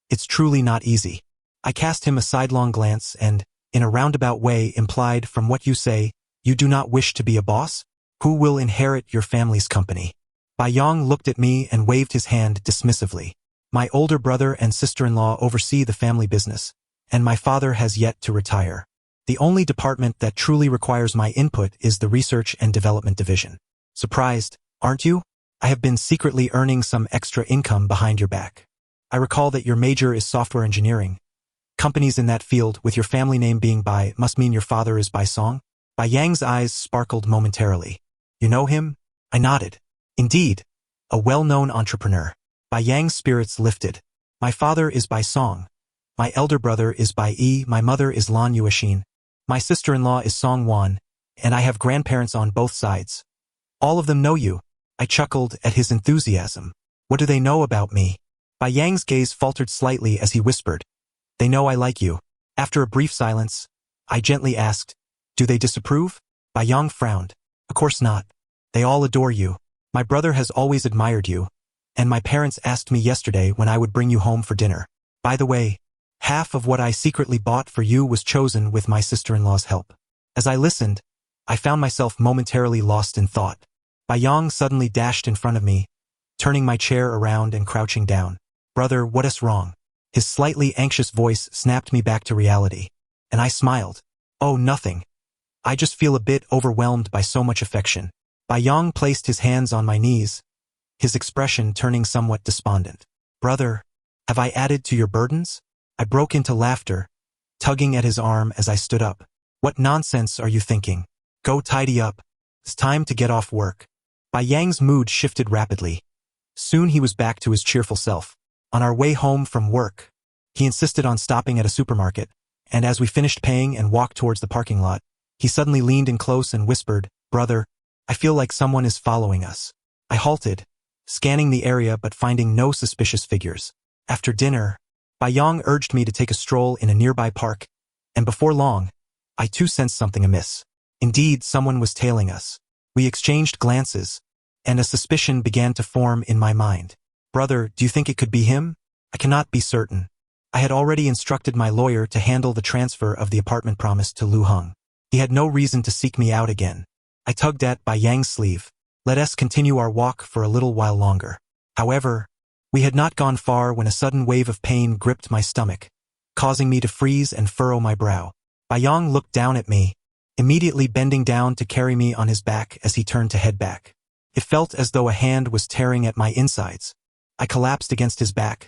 It's truly not easy. I cast him a sidelong glance and, in a roundabout way, implied, from what you say, you do not wish to be a boss? Who will inherit your family's company? Bai Yang looked at me and waved his hand dismissively. My older brother and sister-in-law oversee the family business, and my father has yet to retire. The only department that truly requires my input is the Research and Development Division. Surprised, aren't you? I have been secretly earning some extra income behind your back. I recall that your major is software engineering. Companies in that field, with your family name being Bai, must mean your father is Bai Song? Bai Yang's eyes sparkled momentarily. You know him? I nodded. Indeed, a well-known entrepreneur. Bai Yang's spirits lifted. My father is Bai Song. My elder brother is Bai Yi, my mother is Lan Yuexin. My sister-in-law is Song Wan, and I have grandparents on both sides. All of them know you. I chuckled at his enthusiasm. What do they know about me? Bai Yang's gaze faltered slightly as he whispered. They know I like you. After a brief silence, I gently asked, do they disapprove? Bai Yang frowned. Of course not. They all adore you. My brother has always admired you, and my parents asked me yesterday when I would bring you home for dinner. By the way, half of what I secretly bought for you was chosen with my sister-in-law's help. As I listened, I found myself momentarily lost in thought. Bai Yang suddenly dashed in front of me, turning my chair around and crouching down. Brother, what is wrong? His slightly anxious voice snapped me back to reality, and I smiled. Oh, nothing. I just feel a bit overwhelmed by so much affection. Bai Yang placed his hands on my knees, his expression turning somewhat despondent. Brother, have I added to your burdens? I broke into laughter, tugging at his arm as I stood up. What nonsense are you thinking? Go tidy up. It's time to get off work. Bai Yang's mood shifted rapidly. Soon he was back to his cheerful self. On our way home from work, he insisted on stopping at a supermarket, and as we finished paying and walked towards the parking lot, he suddenly leaned in close and whispered, Brother, I feel like someone is following us. I halted, scanning the area but finding no suspicious figures. After dinner, Bai Yang urged me to take a stroll in a nearby park, and before long, I too sensed something amiss. Indeed, someone was tailing us. We exchanged glances, and a suspicion began to form in my mind. Brother, do you think it could be him? I cannot be certain. I had already instructed my lawyer to handle the transfer of the apartment promised to Lu Heng. He had no reason to seek me out again. I tugged at Bai Yang's sleeve. Let us continue our walk for a little while longer. However, we had not gone far when a sudden wave of pain gripped my stomach, causing me to freeze and furrow my brow. Bai Yang looked down at me, immediately bending down to carry me on his back as he turned to head back. It felt as though a hand was tearing at my insides. I collapsed against his back,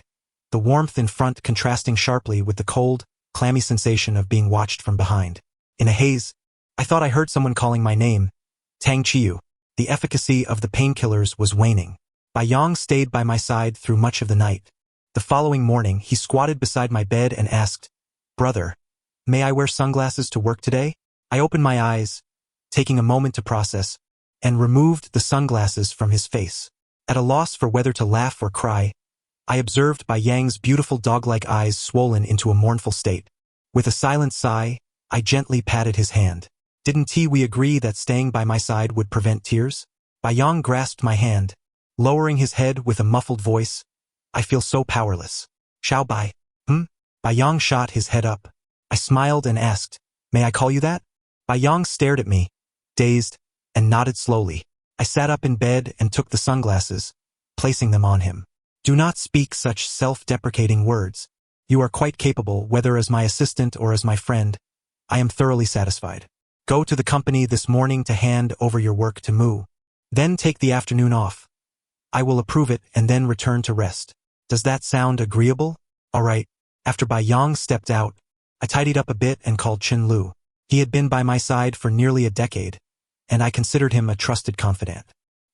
the warmth in front contrasting sharply with the cold, clammy sensation of being watched from behind. In a haze, I thought I heard someone calling my name, Tang Chiu. The efficacy of the painkillers was waning. Bai Yang stayed by my side through much of the night. The following morning, he squatted beside my bed and asked, Brother, may I wear sunglasses to work today? I opened my eyes, taking a moment to process, and removed the sunglasses from his face. At a loss for whether to laugh or cry, I observed Bai Yang's beautiful dog-like eyes swollen into a mournful state. With a silent sigh, I gently patted his hand. Didn't we agree that staying by my side would prevent tears? Bai Yang grasped my hand, lowering his head with a muffled voice. I feel so powerless. Xiao Bai. Bai Yang shot his head up. I smiled and asked, may I call you that? Bai Yang stared at me, dazed, and nodded slowly. I sat up in bed and took the sunglasses, placing them on him. Do not speak such self-deprecating words. You are quite capable, whether as my assistant or as my friend. I am thoroughly satisfied. Go to the company this morning to hand over your work to Mu. Then take the afternoon off. I will approve it and then return to rest. Does that sound agreeable? All right. After Bai Yang stepped out, I tidied up a bit and called Chen Lu. He had been by my side for nearly a decade, and I considered him a trusted confidant.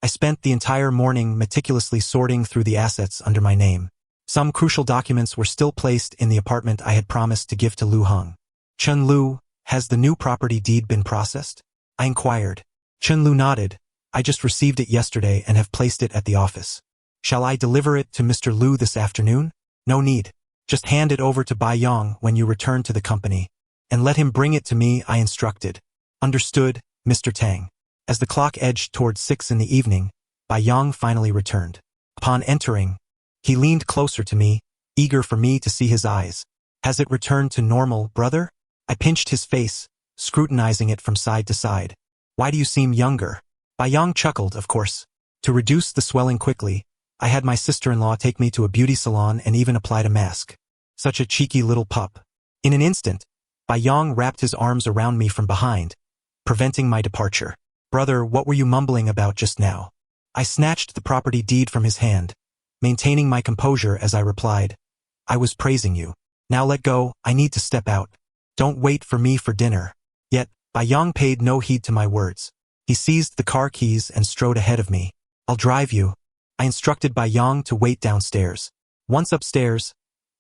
I spent the entire morning meticulously sorting through the assets under my name. Some crucial documents were still placed in the apartment I had promised to give to Lu Heng. Chen Lu, has the new property deed been processed? I inquired. Chen Lu nodded. I just received it yesterday and have placed it at the office. Shall I deliver it to Mr. Lu this afternoon? No need. Just hand it over to Bai Yong when you return to the company, and let him bring it to me, I instructed. Understood, Mr. Tang. As the clock edged towards 6 in the evening, Bai Yong finally returned. Upon entering, he leaned closer to me, eager for me to see his eyes. Has it returned to normal, brother? I pinched his face, scrutinizing it from side to side. Why do you seem younger? Bai Yong chuckled, of course. To reduce the swelling quickly, I had my sister-in-law take me to a beauty salon and even applied a mask. Such a cheeky little pup. In an instant, Bai Yong wrapped his arms around me from behind, preventing my departure. Brother, what were you mumbling about just now? I snatched the property deed from his hand, maintaining my composure as I replied. I was praising you. Now let go, I need to step out. Don't wait for me for dinner. Yet, Bai Yong paid no heed to my words. He seized the car keys and strode ahead of me. I'll drive you. I instructed Bai Yong to wait downstairs. Once upstairs,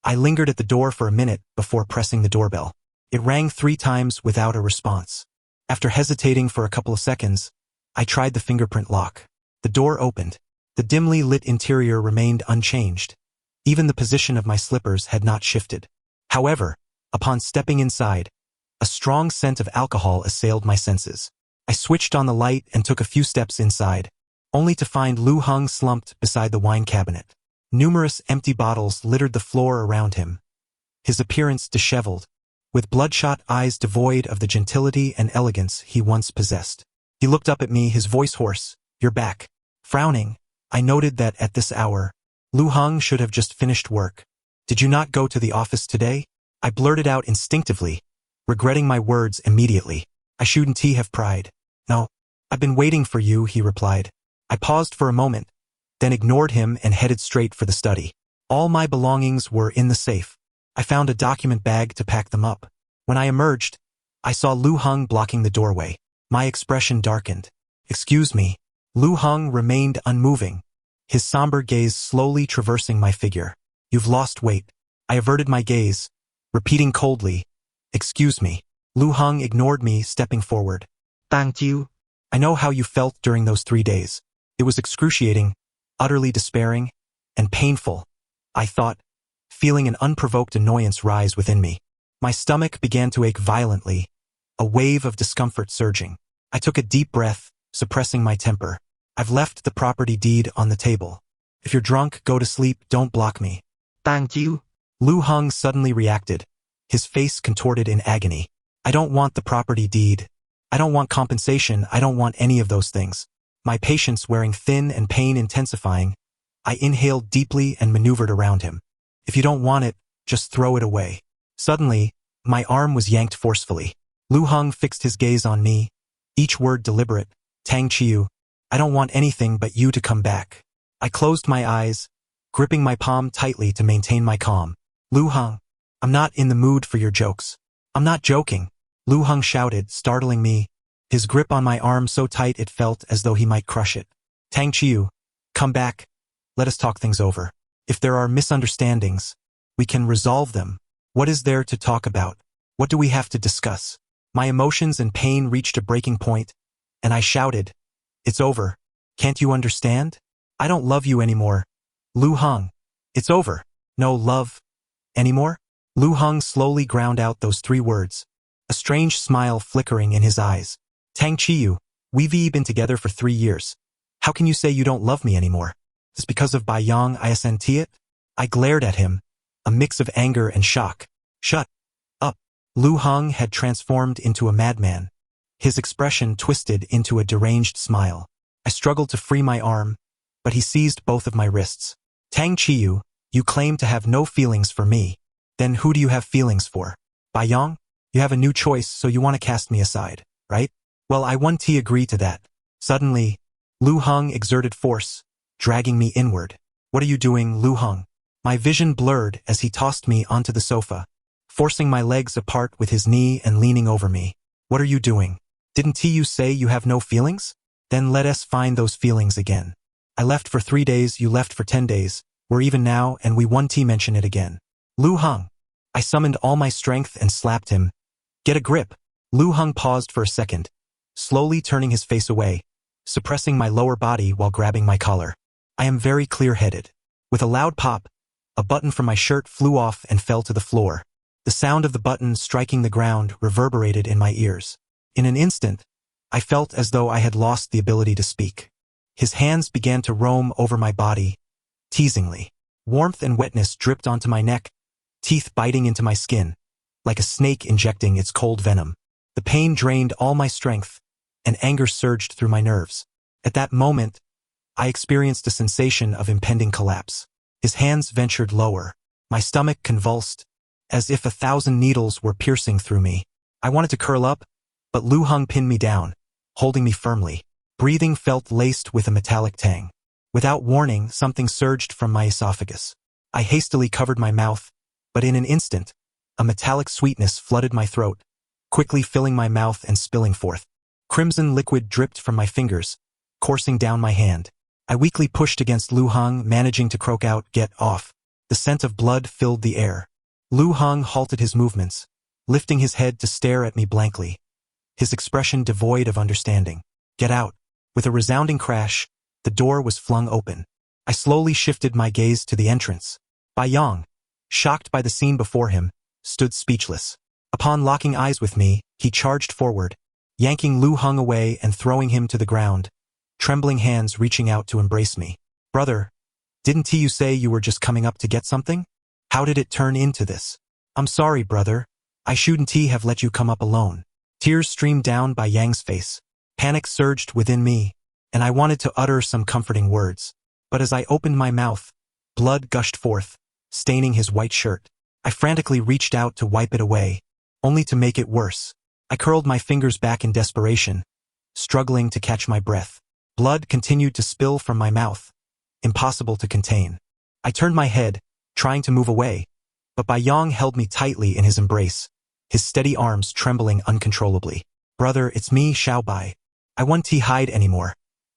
I lingered at the door for a minute before pressing the doorbell. It rang 3 times without a response. After hesitating for a couple of seconds, I tried the fingerprint lock. The door opened. The dimly lit interior remained unchanged. Even the position of my slippers had not shifted. However, upon stepping inside, a strong scent of alcohol assailed my senses. I switched on the light and took a few steps inside, only to find Lu Heng slumped beside the wine cabinet. Numerous empty bottles littered the floor around him, his appearance disheveled, with bloodshot eyes devoid of the gentility and elegance he once possessed. He looked up at me, his voice hoarse. You're back. Frowning, I noted that at this hour, Lu Heng should have just finished work. Did you not go to the office today? I blurted out instinctively, regretting my words immediately. I shouldn't have pried. No, I've been waiting for you, he replied. I paused for a moment, then ignored him and headed straight for the study. All my belongings were in the safe. I found a document bag to pack them up. When I emerged, I saw Lu Heng blocking the doorway. My expression darkened. Excuse me. Lu Heng remained unmoving, his somber gaze slowly traversing my figure. You've lost weight. I averted my gaze, repeating coldly, excuse me. Lu Heng ignored me, stepping forward. Thank you. I know how you felt during those 3 days. It was excruciating, utterly despairing, and painful, I thought, feeling an unprovoked annoyance rise within me. My stomach began to ache violently, a wave of discomfort surging. I took a deep breath, suppressing my temper. I've left the property deed on the table. If you're drunk, go to sleep, don't block me. Thank you. Lu Heng suddenly reacted, his face contorted in agony. I don't want the property deed. I don't want compensation. I don't want any of those things. My patience wearing thin and pain intensifying, I inhaled deeply and maneuvered around him. If you don't want it, just throw it away. Suddenly, my arm was yanked forcefully. Lu Heng fixed his gaze on me, each word deliberate. Tang Chiu, I don't want anything but you to come back. I closed my eyes, gripping my palm tightly to maintain my calm. Lu Heng, I'm not in the mood for your jokes. I'm not joking, Lu Heng shouted, startling me, his grip on my arm so tight it felt as though he might crush it. Tang Chiu, come back. Let us talk things over. If there are misunderstandings, we can resolve them. What is there to talk about? What do we have to discuss? My emotions and pain reached a breaking point, and I shouted, it's over. Can't you understand? I don't love you anymore. Lu Heng, it's over. No love anymore? Lu Heng slowly ground out those 3 words, a strange smile flickering in his eyes. Tang Chiu, we've been together for 3 years. How can you say you don't love me anymore? Is because of Bai Yong isn't it? I glared at him, a mix of anger and shock. Shut up. Lu Heng had transformed into a madman, his expression twisted into a deranged smile. I struggled to free my arm, but he seized both of my wrists. Tang Chiu, you claim to have no feelings for me. Then who do you have feelings for? Bai Yong? You have a new choice, so you want to cast me aside, right? Well, I won't agree to that. Suddenly, Lu Heng exerted force, dragging me inward. What are you doing, Lu Heng? My vision blurred as he tossed me onto the sofa, forcing my legs apart with his knee and leaning over me. What are you doing? Didn't you say you have no feelings? Then let us find those feelings again. I left for 3 days, you left for 10 days. We're even now, and we won't mention it again. Lu Heng. I summoned all my strength and slapped him. Get a grip. Lu Heng paused for a second, slowly turning his face away, suppressing my lower body while grabbing my collar. I am very clear-headed. With a loud pop, a button from my shirt flew off and fell to the floor. The sound of the button striking the ground reverberated in my ears. In an instant, I felt as though I had lost the ability to speak. His hands began to roam over my body, teasingly. Warmth and wetness dripped onto my neck, teeth biting into my skin, like a snake injecting its cold venom. The pain drained all my strength, and anger surged through my nerves. At that moment, I experienced a sensation of impending collapse. His hands ventured lower. My stomach convulsed, as if 1,000 needles were piercing through me. I wanted to curl up, but Lu Heng pinned me down, holding me firmly. Breathing felt laced with a metallic tang. Without warning, something surged from my esophagus. I hastily covered my mouth, but in an instant, a metallic sweetness flooded my throat, quickly filling my mouth and spilling forth. Crimson liquid dripped from my fingers, coursing down my hand. I weakly pushed against Lu Heng, managing to croak out, "Get off." The scent of blood filled the air. Lu Heng halted his movements, lifting his head to stare at me blankly, his expression devoid of understanding. "Get out." With a resounding crash, the door was flung open. I slowly shifted my gaze to the entrance. Bai Yang, shocked by the scene before him, stood speechless. Upon locking eyes with me, he charged forward, yanking Lu Heng away and throwing him to the ground, trembling hands reaching out to embrace me. "Brother, didn't you say you were just coming up to get something? How did it turn into this?" "I'm sorry, brother. I shouldn't have let you come up alone." Tears streamed down Bai Yang's face. Panic surged within me, and I wanted to utter some comforting words. But as I opened my mouth, blood gushed forth, staining his white shirt. I frantically reached out to wipe it away, only to make it worse. I curled my fingers back in desperation, struggling to catch my breath. Blood continued to spill from my mouth, impossible to contain. I turned my head, trying to move away, but Bai Yang held me tightly in his embrace, his steady arms trembling uncontrollably. "Brother, it's me, Xiao Bai. I won't hide anymore.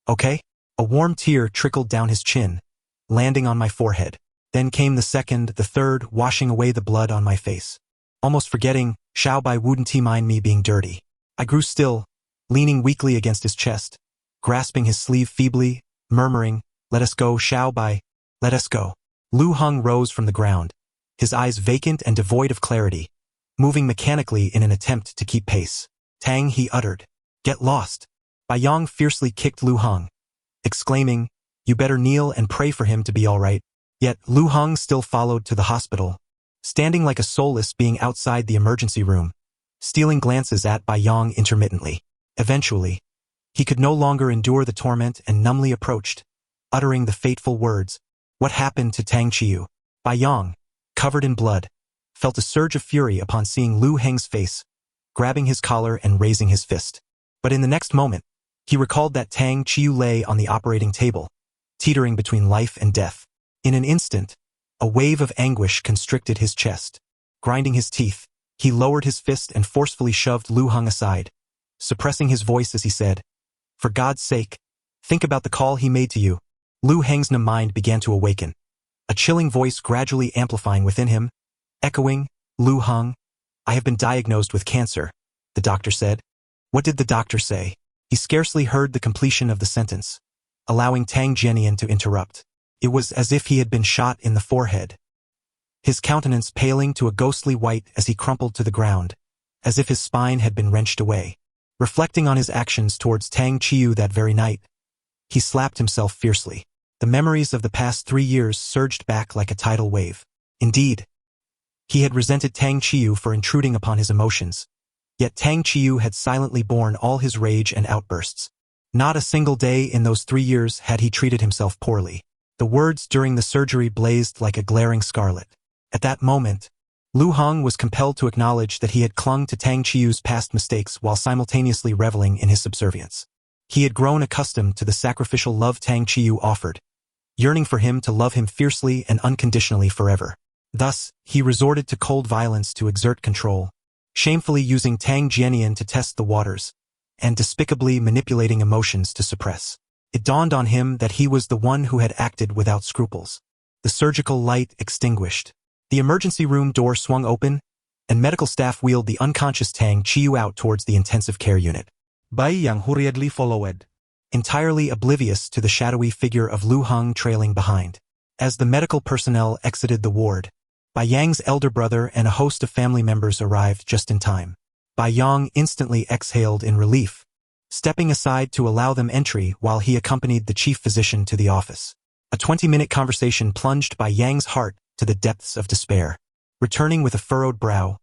Okay?" A warm tear trickled down his chin, landing on my forehead. Then came the second, the third, washing away the blood on my face. Almost forgetting, Xiao Bai wouldn't mind me being dirty. I grew still, leaning weakly against his chest, grasping his sleeve feebly, murmuring, "Let us go, Xiao Bai, let us go." Lu Heng rose from the ground, his eyes vacant and devoid of clarity, moving mechanically in an attempt to keep pace. "Tang," he uttered. "Get lost." Bai Yang fiercely kicked Lu Heng, exclaiming, "You better kneel and pray for him to be all right." Yet Lu Heng still followed to the hospital, standing like a soulless being outside the emergency room, stealing glances at Bai Yang intermittently. Eventually, he could no longer endure the torment and numbly approached, uttering the fateful words, "What happened to Tang Chiu?" Bai Yang, covered in blood, felt a surge of fury upon seeing Lu Heng's face, grabbing his collar and raising his fist. But in the next moment, he recalled that Tang Chiu lay on the operating table, teetering between life and death. In an instant, a wave of anguish constricted his chest. Grinding his teeth, he lowered his fist and forcefully shoved Lu Heng aside, suppressing his voice as he said, "For God's sake, think about the call he made to you." Lu Heng's numb mind began to awaken, a chilling voice gradually amplifying within him, echoing, "Lu Heng, I have been diagnosed with cancer," the doctor said. What did the doctor say? He scarcely heard the completion of the sentence, allowing Tang Jianian to interrupt. It was as if he had been shot in the forehead, his countenance paling to a ghostly white as he crumpled to the ground, as if his spine had been wrenched away. Reflecting on his actions towards Tang Chiu that very night, he slapped himself fiercely. The memories of the past 3 years surged back like a tidal wave. Indeed, he had resented Tang Chiu for intruding upon his emotions, yet Tang Chiu had silently borne all his rage and outbursts. Not a single day in those 3 years had he treated himself poorly. The words during the surgery blazed like a glaring scarlet. At that moment, Lu Heng was compelled to acknowledge that he had clung to Tang Chiu's past mistakes while simultaneously reveling in his subservience. He had grown accustomed to the sacrificial love Tang Chiu offered, yearning for him to love him fiercely and unconditionally forever. Thus, he resorted to cold violence to exert control, shamefully using Tang Jianian to test the waters, and despicably manipulating emotions to suppress. It dawned on him that he was the one who had acted without scruples. the surgical light extinguished. The emergency room door swung open, and medical staff wheeled the unconscious Tang Chiu out towards the intensive care unit. Bai Yang hurriedly followed, entirely oblivious to the shadowy figure of Lu Heng trailing behind. As the medical personnel exited the ward, Bai Yang's elder brother and a host of family members arrived just in time. Bai Yang instantly exhaled in relief, stepping aside to allow them entry while he accompanied the chief physician to the office. A 20-minute conversation plunged Bai Yang's heart to the depths of despair. Returning with a furrowed brow,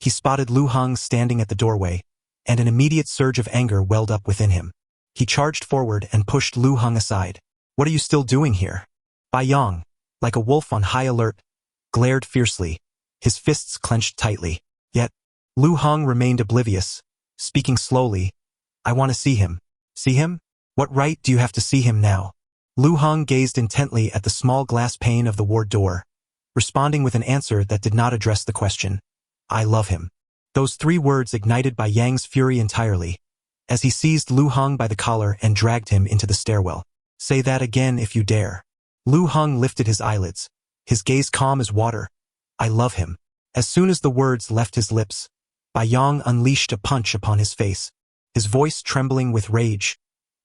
he spotted Lu Heng standing at the doorway, and an immediate surge of anger welled up within him. He charged forward and pushed Lu Heng aside. "What are you still doing here?" Bai Yang, like a wolf on high alert, glared fiercely, his fists clenched tightly. Yet, Lu Heng remained oblivious, speaking slowly. "I want to see him." "See him? What right do you have to see him now?" Lu Heng gazed intently at the small glass pane of the ward door, responding with an answer that did not address the question. "I love him." Those 3 words ignited Bai Yang's fury entirely, as he seized Lu Heng by the collar and dragged him into the stairwell. "Say that again if you dare." Lu Heng lifted his eyelids, his gaze calm as water. "I love him." As soon as the words left his lips, Bai Yang unleashed a punch upon his face, his voice trembling with rage.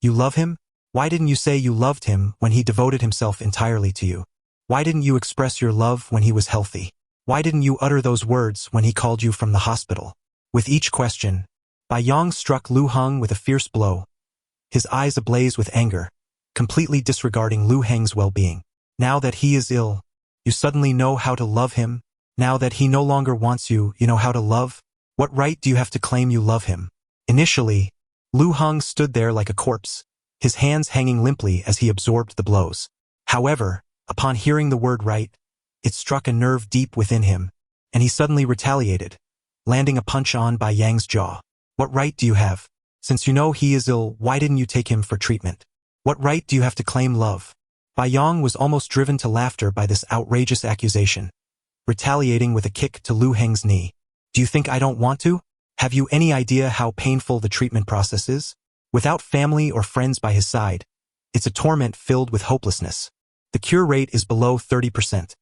"You love him? Why didn't you say you loved him when he devoted himself entirely to you? Why didn't you express your love when he was healthy? Why didn't you utter those words when he called you from the hospital?" With each question, Bai Yang struck Lu Heng with a fierce blow, his eyes ablaze with anger, completely disregarding Lu Heng's well-being. "Now that he is ill, you suddenly know how to love him? Now that he no longer wants you, you know how to love? What right do you have to claim you love him?" Initially, Lu Heng stood there like a corpse, his hands hanging limply as he absorbed the blows. However, upon hearing the word right, it struck a nerve deep within him, and he suddenly retaliated, landing a punch on Bai Yang's jaw. "What right do you have? Since you know he is ill, why didn't you take him for treatment? What right do you have to claim love?" Bai Yang was almost driven to laughter by this outrageous accusation, retaliating with a kick to Lu Heng's knee. "Do you think I don't want to? Have you any idea how painful the treatment process is? Without family or friends by his side, it's a torment filled with hopelessness. The cure rate is below 30%.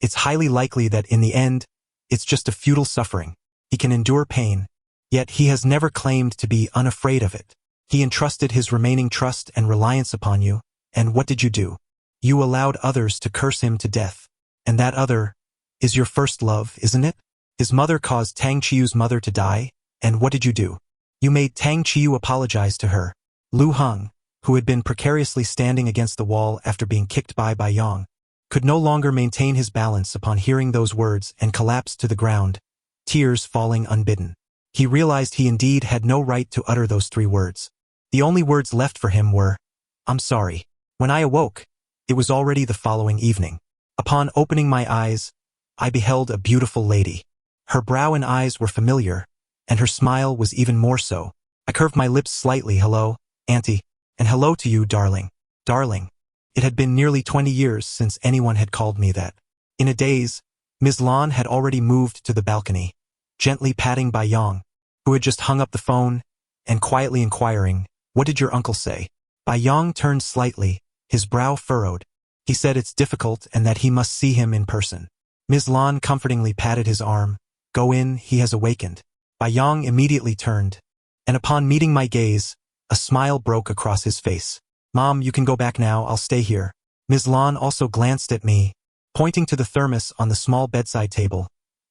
It's highly likely that in the end, it's just a futile suffering. He can endure pain, yet he has never claimed to be unafraid of it. He entrusted his remaining trust and reliance upon you, and what did you do? You allowed others to curse him to death. And that other is your first love, isn't it? His mother caused Tang Chiu's mother to die, and what did you do? You made Tang Chiu apologize to her." Lu Heng, who had been precariously standing against the wall after being kicked by Bai Yang, could no longer maintain his balance upon hearing those words and collapsed to the ground, tears falling unbidden. He realized he indeed had no right to utter those 3 words. The only words left for him were, "I'm sorry." When I awoke, it was already the following evening. Upon opening my eyes, I beheld a beautiful lady. Her brow and eyes were familiar, and her smile was even more so. I curved my lips slightly. "Hello, Auntie," and "Hello to you, darling." Darling. It had been nearly 20 years since anyone had called me that. In a daze, Ms. Lan had already moved to the balcony, gently patting Bai Yang, who had just hung up the phone, and quietly inquiring, "What did your uncle say?" Bai Yang turned slightly, his brow furrowed. He said it's difficult and that he must see him in person. Ms. Lan comfortingly patted his arm. "Go in, he has awakened." Bai Yang immediately turned, and upon meeting my gaze, a smile broke across his face. "Mom, you can go back now, I'll stay here." Ms. Lan also glanced at me, pointing to the thermos on the small bedside table,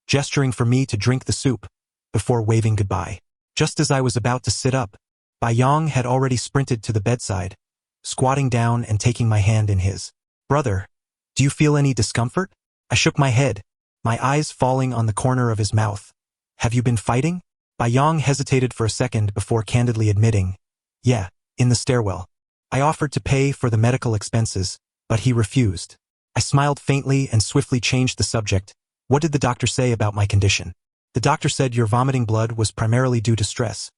gesturing for me to drink the soup, before waving goodbye. Just as I was about to sit up, Bai Yang had already sprinted to the bedside, squatting down and taking my hand in his. "Brother, do you feel any discomfort?" I shook my head, my eyes falling on the corner of his mouth. "Have you been fighting?" Bai Yang hesitated for a second before candidly admitting, "Yeah, in the stairwell." I offered to pay for the medical expenses, but he refused. I smiled faintly and swiftly changed the subject. "What did the doctor say about my condition?" "The doctor said your vomiting blood was primarily due to stress,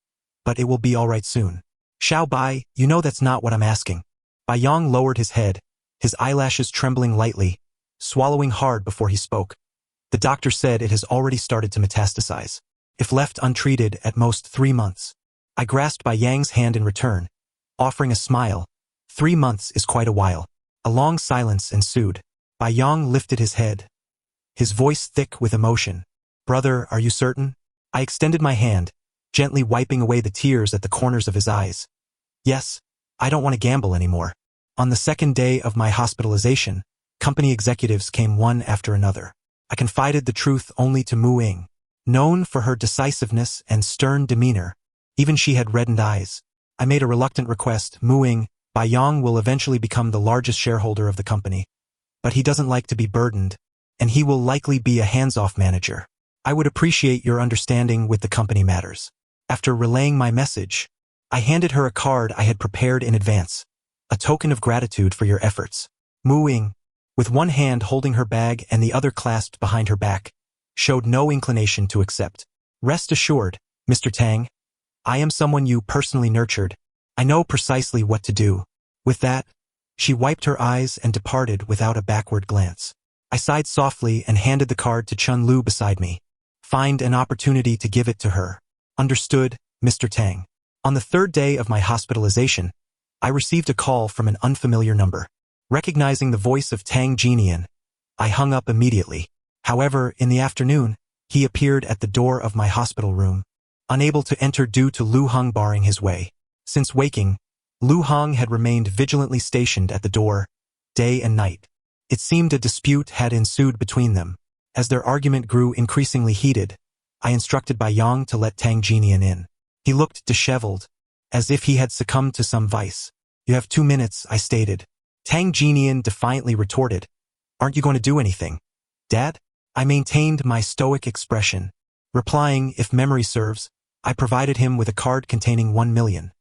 but it will be all right soon." "Xiao Bai, you know that's not what I'm asking." Bai Yang lowered his head, his eyelashes trembling lightly, swallowing hard before he spoke. "The doctor said it has already started to metastasize. If left untreated, at most 3 months." I grasped Bai Yang's hand in return, offering a smile. 3 months is quite a while. A long silence ensued. Yang lifted his head, his voice thick with emotion. Brother, are you certain? I extended my hand, gently wiping away the tears at the corners of his eyes. Yes, I don't want to gamble anymore. On the second day of my hospitalization, company executives came one after another. I confided the truth only to Mu Ying. Known for her decisiveness and stern demeanor, even she had reddened eyes. I made a reluctant request. Mu Ying, Yang will eventually become the largest shareholder of the company. But he doesn't like to be burdened, and he will likely be a hands-off manager. I would appreciate your understanding with the company matters. After relaying my message, I handed her a card I had prepared in advance, a token of gratitude for your efforts. Mu Ying, with one hand holding her bag and the other clasped behind her back, showed no inclination to accept. Rest assured, Mr. Tang, I am someone you personally nurtured. I know precisely what to do. With that, she wiped her eyes and departed without a backward glance. I sighed softly and handed the card to Chun Lu beside me. Find an opportunity to give it to her. Understood, Mr. Tang. On the third day of my hospitalization, I received a call from an unfamiliar number. Recognizing the voice of Tang Jinian, I hung up immediately. However, in the afternoon, he appeared at the door of my hospital room, unable to enter due to Lu Heng barring his way. Since waking, Lu Heng had remained vigilantly stationed at the door, day and night. It seemed a dispute had ensued between them. As their argument grew increasingly heated, I instructed Yang to let Tang Jinian in. He looked disheveled, as if he had succumbed to some vice. You have 2 minutes, I stated. Tang Jinian defiantly retorted, aren't you going to do anything, Dad? I maintained my stoic expression, replying, if memory serves, I provided him with a card containing 1 million.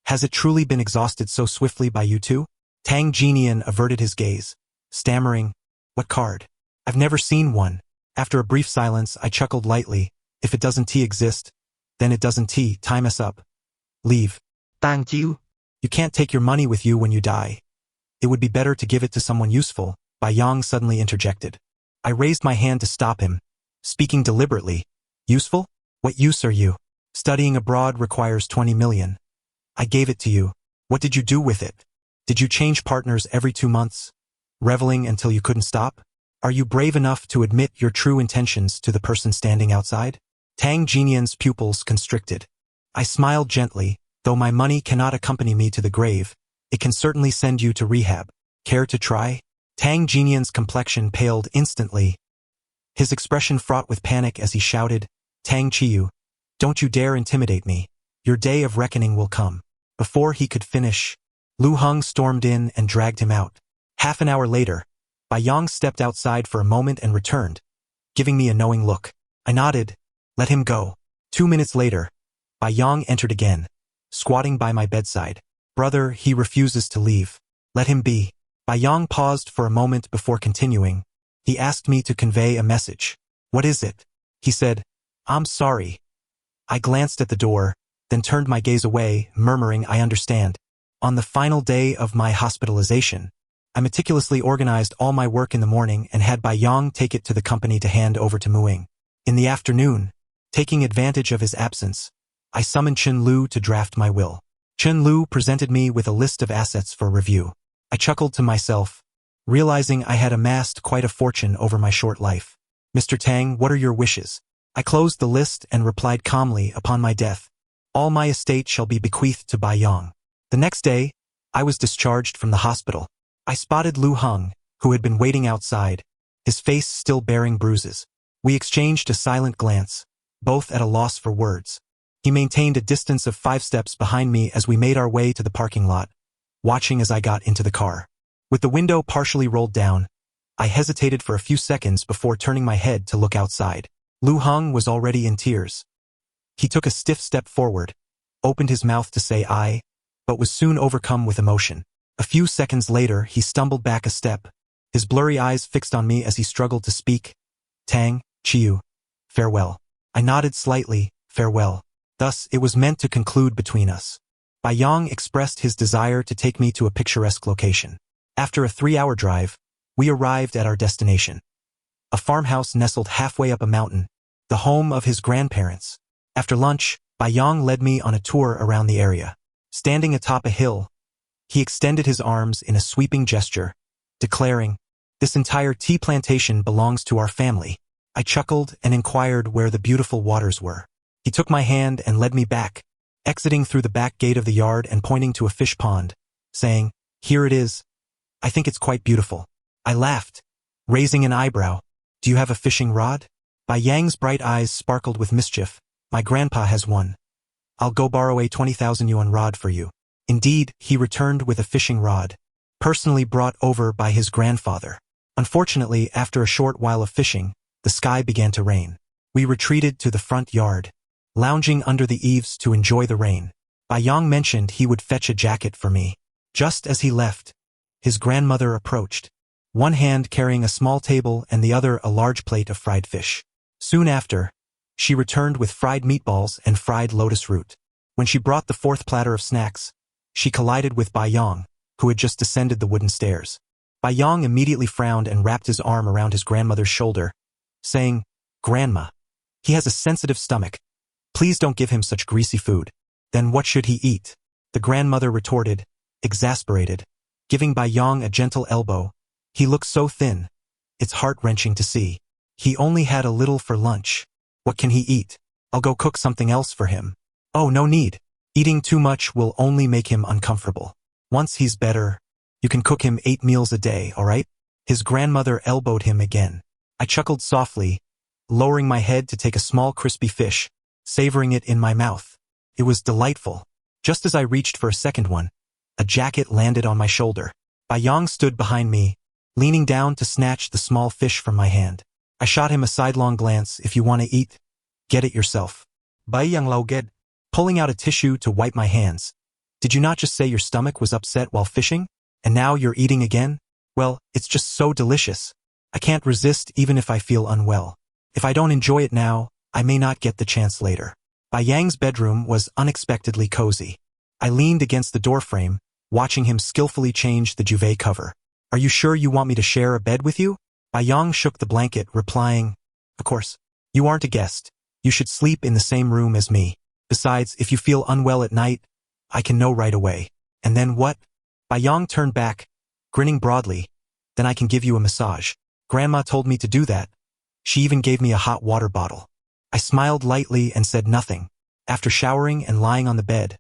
Has it truly been exhausted so swiftly by you two? Tang Jinian averted his gaze, stammering, what card? I've never seen one. After a brief silence, I chuckled lightly, if it doesn't exist, then it doesn't time us up. Leave. Thank you. You can't take your money with you when you die. It would be better to give it to someone useful, Yang suddenly interjected. I raised my hand to stop him, speaking deliberately. Useful? What use are you? Studying abroad requires 20 million. I gave it to you. What did you do with it? Did you change partners every 2 months? Reveling until you couldn't stop? Are you brave enough to admit your true intentions to the person standing outside? Tang Jinian's pupils constricted. I smiled gently, though my money cannot accompany me to the grave, it can certainly send you to rehab. Care to try? Tang Jinian's complexion paled instantly, his expression fraught with panic as he shouted, Tang Chiyu, don't you dare intimidate me. Your day of reckoning will come. Before he could finish, Lu Heng stormed in and dragged him out. Half an hour later, Yang stepped outside for a moment and returned, giving me a knowing look. I nodded. Let him go. 2 minutes later, Yang entered again, squatting by my bedside. Brother, he refuses to leave. Let him be. Yang paused for a moment before continuing. He asked me to convey a message. What is it? He said, I'm sorry. I glanced at the door, then turned my gaze away, murmuring, I understand. On the final day of my hospitalization, I meticulously organized all my work in the morning and had Yang take it to the company to hand over to Mu Ying. In the afternoon, taking advantage of his absence, I summoned Chen Lu to draft my will. Chen Lu presented me with a list of assets for review. I chuckled to myself, realizing I had amassed quite a fortune over my short life. Mr. Tang, what are your wishes? I closed the list and replied calmly, upon my death, all my estate shall be bequeathed to Yang. The next day, I was discharged from the hospital. I spotted Lu Heng, who had been waiting outside, his face still bearing bruises. We exchanged a silent glance, both at a loss for words. He maintained a distance of 5 steps behind me as we made our way to the parking lot, watching as I got into the car. With the window partially rolled down, I hesitated for a few seconds before turning my head to look outside. Lu Heng was already in tears. He took a stiff step forward, opened his mouth to say I, but was soon overcome with emotion. A few seconds later, he stumbled back a step, his blurry eyes fixed on me as he struggled to speak. Tang, Chiyu, farewell. I nodded slightly, farewell. Thus, it was meant to conclude between us. Yang expressed his desire to take me to a picturesque location. After a 3-hour drive, we arrived at our destination. A farmhouse nestled halfway up a mountain, the home of his grandparents. After lunch, Yang led me on a tour around the area. Standing atop a hill, he extended his arms in a sweeping gesture, declaring, This entire tea plantation belongs to our family. I chuckled and inquired where the beautiful waters were. He took my hand and led me back, exiting through the back gate of the yard and pointing to a fish pond, saying, "Here it is. I think it's quite beautiful." I laughed, raising an eyebrow. "Do you have a fishing rod?" Bai Yang's bright eyes sparkled with mischief. "My grandpa has one. I'll go borrow a 20,000 yuan rod for you." Indeed, he returned with a fishing rod, personally brought over by his grandfather. Unfortunately, after a short while of fishing, the sky began to rain. We retreated to the front yard, lounging under the eaves to enjoy the rain. Bai Yang mentioned he would fetch a jacket for me. Just as he left, his grandmother approached, one hand carrying a small table and the other a large plate of fried fish. Soon after, she returned with fried meatballs and fried lotus root. When she brought the fourth platter of snacks, she collided with Bai Yang, who had just descended the wooden stairs. Bai Yang immediately frowned and wrapped his arm around his grandmother's shoulder, saying, "Grandma, he has a sensitive stomach. Please don't give him such greasy food." "Then what should he eat?" the grandmother retorted, exasperated, giving Bai Yang a gentle elbow. "He looks so thin. It's heart-wrenching to see. He only had a little for lunch. What can he eat? I'll go cook something else for him." "Oh, no need. Eating too much will only make him uncomfortable. Once he's better, you can cook him 8 meals a day, all right?" His grandmother elbowed him again. I chuckled softly, lowering my head to take a small crispy fish, savoring it in my mouth. It was delightful. Just as I reached for a second one, a jacket landed on my shoulder. Bai Yang stood behind me, leaning down to snatch the small fish from my hand. I shot him a sidelong glance. "If you want to eat, get it yourself." Bai Yang lauget, pulling out a tissue to wipe my hands. "Did you not just say your stomach was upset while fishing? And now you're eating again? Well, it's just so delicious. I can't resist even if I feel unwell. If I don't enjoy it now, I may not get the chance later." Bai Yang's bedroom was unexpectedly cozy. I leaned against the doorframe, watching him skillfully change the duvet cover. "Are you sure you want me to share a bed with you?" Bai Yang shook the blanket, replying, "Of course. You aren't a guest. You should sleep in the same room as me. Besides, if you feel unwell at night, I can know right away." "And then what?" Bai Yang turned back, grinning broadly. "Then I can give you a massage. Grandma told me to do that. She even gave me a hot water bottle." I smiled lightly and said nothing. After showering and lying on the bed,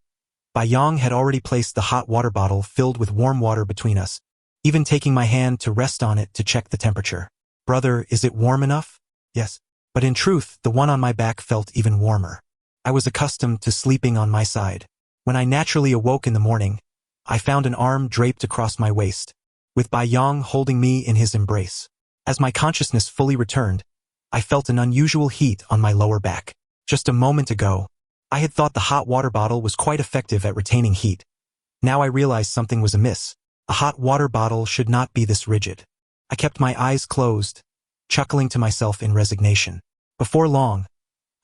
Bai Yang had already placed the hot water bottle filled with warm water between us, even taking my hand to rest on it to check the temperature. "Brother, is it warm enough?" "Yes." But in truth, the one on my back felt even warmer. I was accustomed to sleeping on my side. When I naturally awoke in the morning, I found an arm draped across my waist, with Bai Yang holding me in his embrace. As my consciousness fully returned, I felt an unusual heat on my lower back. Just a moment ago, I had thought the hot water bottle was quite effective at retaining heat. Now I realized something was amiss. A hot water bottle should not be this rigid. I kept my eyes closed, chuckling to myself in resignation. Before long,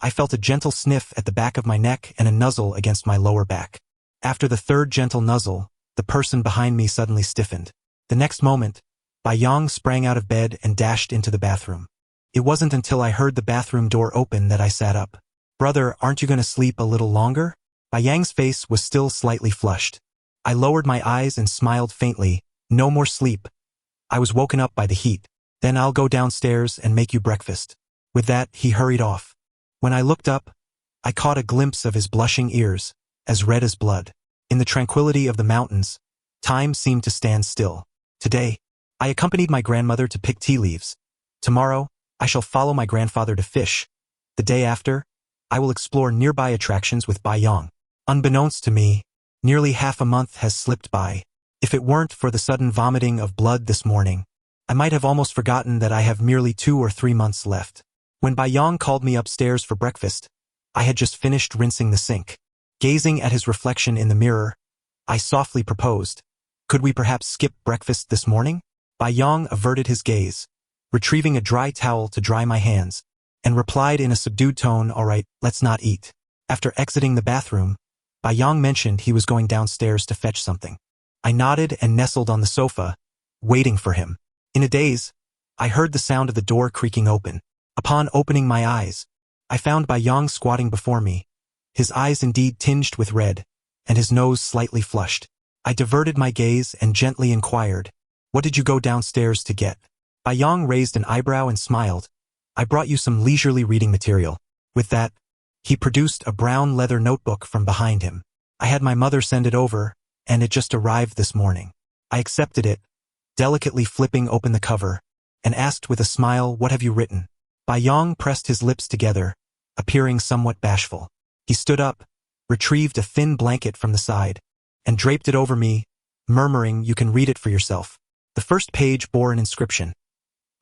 I felt a gentle sniff at the back of my neck and a nuzzle against my lower back. After the third gentle nuzzle, the person behind me suddenly stiffened. The next moment, Bai Yang sprang out of bed and dashed into the bathroom. It wasn't until I heard the bathroom door open that I sat up. "Brother, aren't you going to sleep a little longer?" Bai Yang's face was still slightly flushed. I lowered my eyes and smiled faintly. "No more sleep. I was woken up by the heat. Then I'll go downstairs and make you breakfast." With that, he hurried off. When I looked up, I caught a glimpse of his blushing ears, as red as blood. In the tranquility of the mountains, time seemed to stand still. Today, I accompanied my grandmother to pick tea leaves. Tomorrow, I shall follow my grandfather to fish. The day after, I will explore nearby attractions with Bai Yang. Unbeknownst to me, nearly half a month has slipped by. If it weren't for the sudden vomiting of blood this morning, I might have almost forgotten that I have merely 2 or 3 months left. When Bai Yang called me upstairs for breakfast, I had just finished rinsing the sink. Gazing at his reflection in the mirror, I softly proposed, "Could we perhaps skip breakfast this morning?" Bai Yang averted his gaze, retrieving a dry towel to dry my hands, and replied in a subdued tone, "All right, let's not eat." After exiting the bathroom, Bai Yang mentioned he was going downstairs to fetch something. I nodded and nestled on the sofa, waiting for him. In a daze, I heard the sound of the door creaking open. Upon opening my eyes, I found Bai Yang squatting before me, his eyes indeed tinged with red, and his nose slightly flushed. I diverted my gaze and gently inquired, "What did you go downstairs to get?" Yang raised an eyebrow and smiled. I brought you some leisurely reading material. With that, he produced a brown leather notebook from behind him. I had my mother send it over, and it just arrived this morning. I accepted it, delicately flipping open the cover, and asked with a smile, "What have you written?" Yang pressed his lips together, appearing somewhat bashful. He stood up, retrieved a thin blanket from the side, and draped it over me, murmuring, "You can read it for yourself." The first page bore an inscription.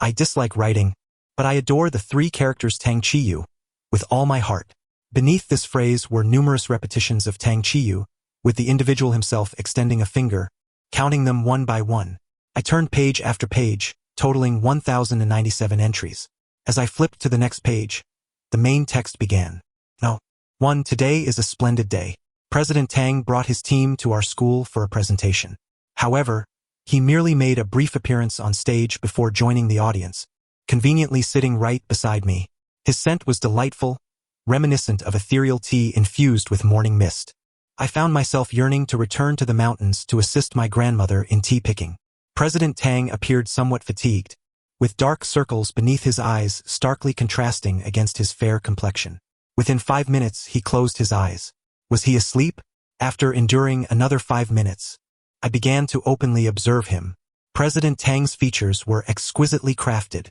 I dislike writing, but I adore the 3 characters Tang Chiyu with all my heart. Beneath this phrase were numerous repetitions of Tang Chiyu, with the individual himself extending a finger, counting them one by one. I turned page after page, totaling 1,097 entries. As I flipped to the next page, the main text began. No. 1. Today is a splendid day. President Tang brought his team to our school for a presentation. However, he merely made a brief appearance on stage before joining the audience, conveniently sitting right beside me. His scent was delightful, reminiscent of ethereal tea infused with morning mist. I found myself yearning to return to the mountains to assist my grandmother in tea picking. President Tang appeared somewhat fatigued, with dark circles beneath his eyes starkly contrasting against his fair complexion. Within 5 minutes, he closed his eyes. Was he asleep? After enduring another 5 minutes, I began to openly observe him. President Tang's features were exquisitely crafted.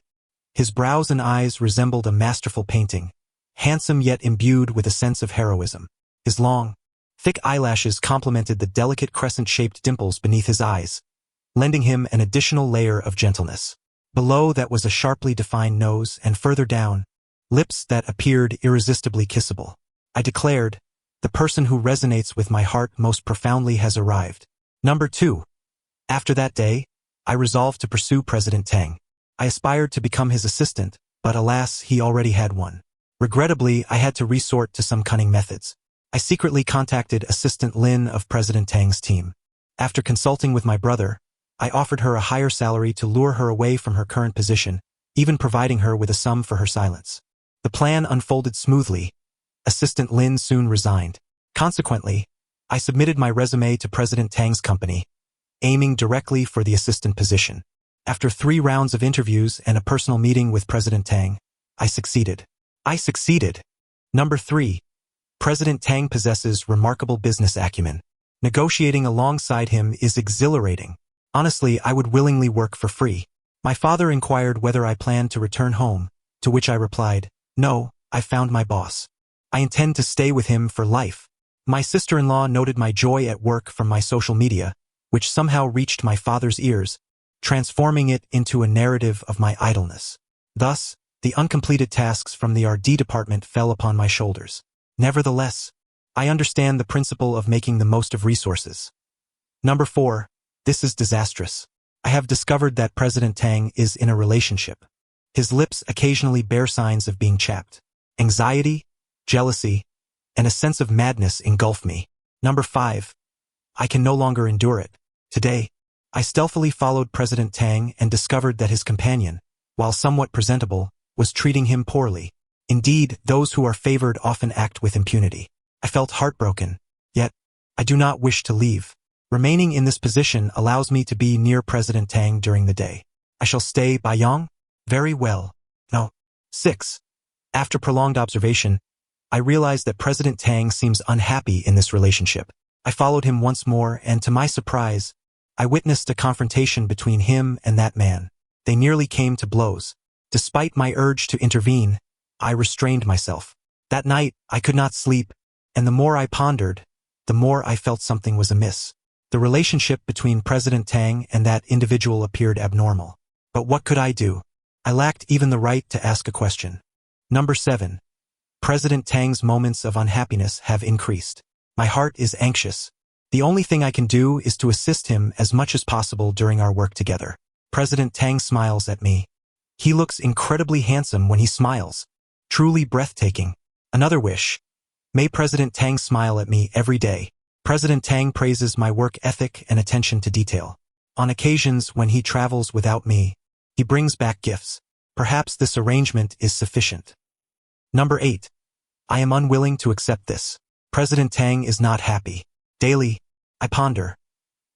His brows and eyes resembled a masterful painting, handsome yet imbued with a sense of heroism. His long, thick eyelashes complemented the delicate crescent-shaped dimples beneath his eyes, lending him an additional layer of gentleness. Below that was a sharply defined nose, and further down, lips that appeared irresistibly kissable. I declared, the person who resonates with my heart most profoundly has arrived. Number 2. After that day, I resolved to pursue President Tang. I aspired to become his assistant, but alas, he already had one. Regrettably, I had to resort to some cunning methods. I secretly contacted Assistant Lin of President Tang's team. After consulting with my brother, I offered her a higher salary to lure her away from her current position, even providing her with a sum for her silence. The plan unfolded smoothly. Assistant Lin soon resigned. Consequently, I submitted my resume to President Tang's company, aiming directly for the assistant position. After 3 rounds of interviews and a personal meeting with President Tang, I succeeded. Number 3. President Tang possesses remarkable business acumen. Negotiating alongside him is exhilarating. Honestly, I would willingly work for free. My father inquired whether I planned to return home, to which I replied, "No, I found my boss. I intend to stay with him for life." My sister-in-law noted my joy at work from my social media, which somehow reached my father's ears, transforming it into a narrative of my idleness. Thus, the uncompleted tasks from the R&D department fell upon my shoulders. Nevertheless, I understand the principle of making the most of resources. Number 4. This is disastrous. I have discovered that President Tang is in a relationship. His lips occasionally bear signs of being chapped. Anxiety, jealousy, and a sense of madness engulf me. Number 5. I can no longer endure it. Today, I stealthily followed President Tang and discovered that his companion, while somewhat presentable, was treating him poorly. Indeed, those who are favored often act with impunity. I felt heartbroken, yet I do not wish to leave. Remaining in this position allows me to be near President Tang during the day. I shall stay by Yang? Very well. No. 6. After prolonged observation, I realized that President Tang seems unhappy in this relationship. I followed him once more, and to my surprise, I witnessed a confrontation between him and that man. They nearly came to blows. Despite my urge to intervene, I restrained myself. That night, I could not sleep, and the more I pondered, the more I felt something was amiss. The relationship between President Tang and that individual appeared abnormal. But what could I do? I lacked even the right to ask a question. Number 7. President Tang's moments of unhappiness have increased. My heart is anxious. The only thing I can do is to assist him as much as possible during our work together. President Tang smiles at me. He looks incredibly handsome when he smiles. Truly breathtaking. Another wish. May President Tang smile at me every day. President Tang praises my work ethic and attention to detail. On occasions when he travels without me, he brings back gifts. Perhaps this arrangement is sufficient. Number 8. I am unwilling to accept this. President Tang is not happy. Daily, I ponder.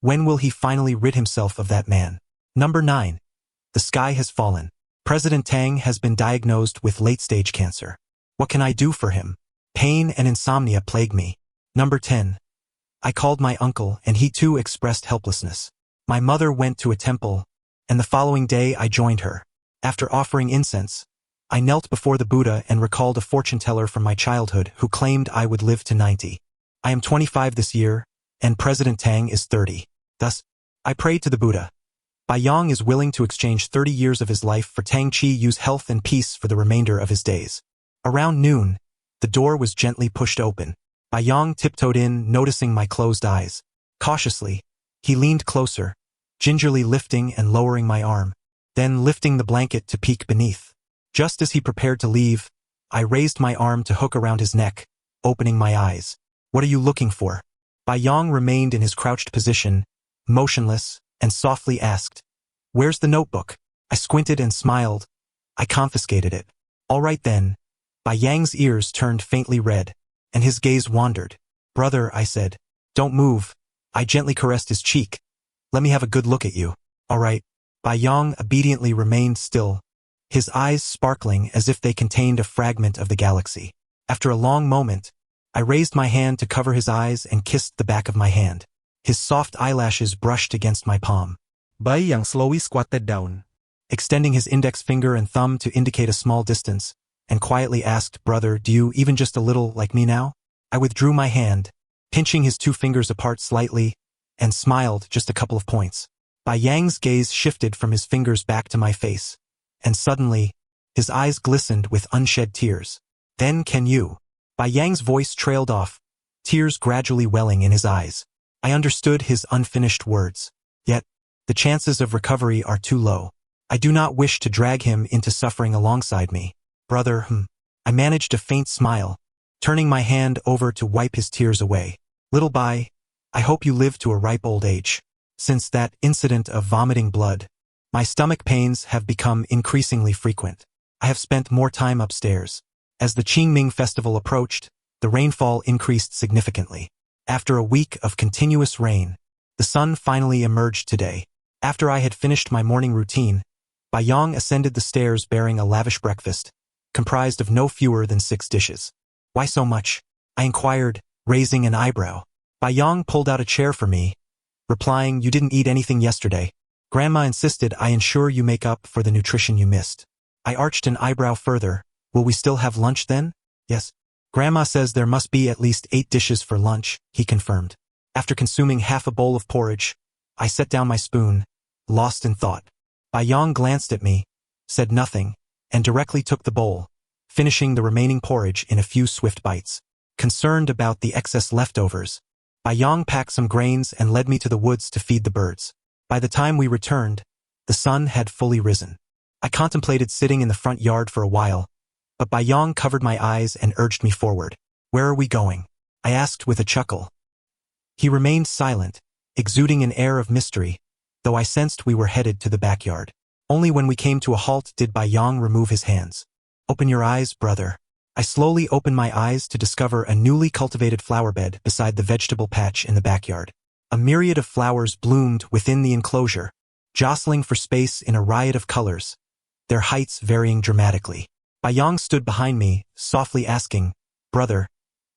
When will he finally rid himself of that man? Number 9. The The sky has fallen. President Tang has been diagnosed with late-stage cancer. What can I do for him? Pain and insomnia plague me. Number 10. I called my uncle and he too expressed helplessness. My mother went to a temple, and the following day I joined her. After offering incense, I knelt before the Buddha and recalled a fortune-teller from my childhood who claimed I would live to 90. I am 25 this year, and President Tang is 30. Thus, I prayed to the Buddha. Bai Yang is willing to exchange 30 years of his life for Tang Chi Yu's health and peace for the remainder of his days. Around noon, the door was gently pushed open. Bai Yang tiptoed in, noticing my closed eyes. Cautiously, he leaned closer, gingerly lifting and lowering my arm, then lifting the blanket to peek beneath. Just as he prepared to leave, I raised my arm to hook around his neck, opening my eyes. What are you looking for? Bai Yang remained in his crouched position, motionless, and softly asked, "Where's the notebook?" I squinted and smiled. I confiscated it. All right then. Bai Yang's ears turned faintly red, and his gaze wandered. "Brother," I said. "Don't move." I gently caressed his cheek. "Let me have a good look at you." "All right." Bai Yang obediently remained still, his eyes sparkling as if they contained a fragment of the galaxy. After a long moment, I raised my hand to cover his eyes and kissed the back of my hand. His soft eyelashes brushed against my palm. Bai Yang slowly squatted down, Extending his index finger and thumb to indicate a small distance, and quietly asked, "Brother, do you even just a little like me now?" I withdrew my hand, pinching his two fingers apart slightly, and smiled just a couple of points. Bai Yang's gaze shifted from his fingers back to my face, and suddenly, his eyes glistened with unshed tears. "Then can you?" Bai Yang's voice trailed off, tears gradually welling in his eyes. I understood his unfinished words. Yet, the chances of recovery are too low. I do not wish to drag him into suffering alongside me. "Brother, I managed a faint smile, turning my hand over to wipe his tears away. "Little Bai, I hope you live to a ripe old age." Since that incident of vomiting blood, my stomach pains have become increasingly frequent. I have spent more time upstairs. As the Qingming festival approached, the rainfall increased significantly. After a week of continuous rain, the sun finally emerged today. After I had finished my morning routine, Bai Yang ascended the stairs bearing a lavish breakfast, comprised of no fewer than 6 dishes. "Why so much?" I inquired, raising an eyebrow. Bai Yang pulled out a chair for me, replying, "You didn't eat anything yesterday. Grandma insisted I ensure you make up for the nutrition you missed." I arched an eyebrow further. "Will we still have lunch then?" "Yes. Grandma says there must be at least 8 dishes for lunch," he confirmed. After consuming half a bowl of porridge, I set down my spoon, lost in thought. Bai Yang glanced at me, said nothing, and directly took the bowl, finishing the remaining porridge in a few swift bites. Concerned about the excess leftovers, Bai Yang packed some grains and led me to the woods to feed the birds. By the time we returned, the sun had fully risen. I contemplated sitting in the front yard for a while, but Bai Yang covered my eyes and urged me forward. "Where are we going?" I asked with a chuckle. He remained silent, exuding an air of mystery, though I sensed we were headed to the backyard. Only when we came to a halt did Bai Yang remove his hands. "Open your eyes, brother." I slowly opened my eyes to discover a newly cultivated flower bed beside the vegetable patch in the backyard. A myriad of flowers bloomed within the enclosure, jostling for space in a riot of colors, their heights varying dramatically. Bai Yang stood behind me, softly asking, "Brother,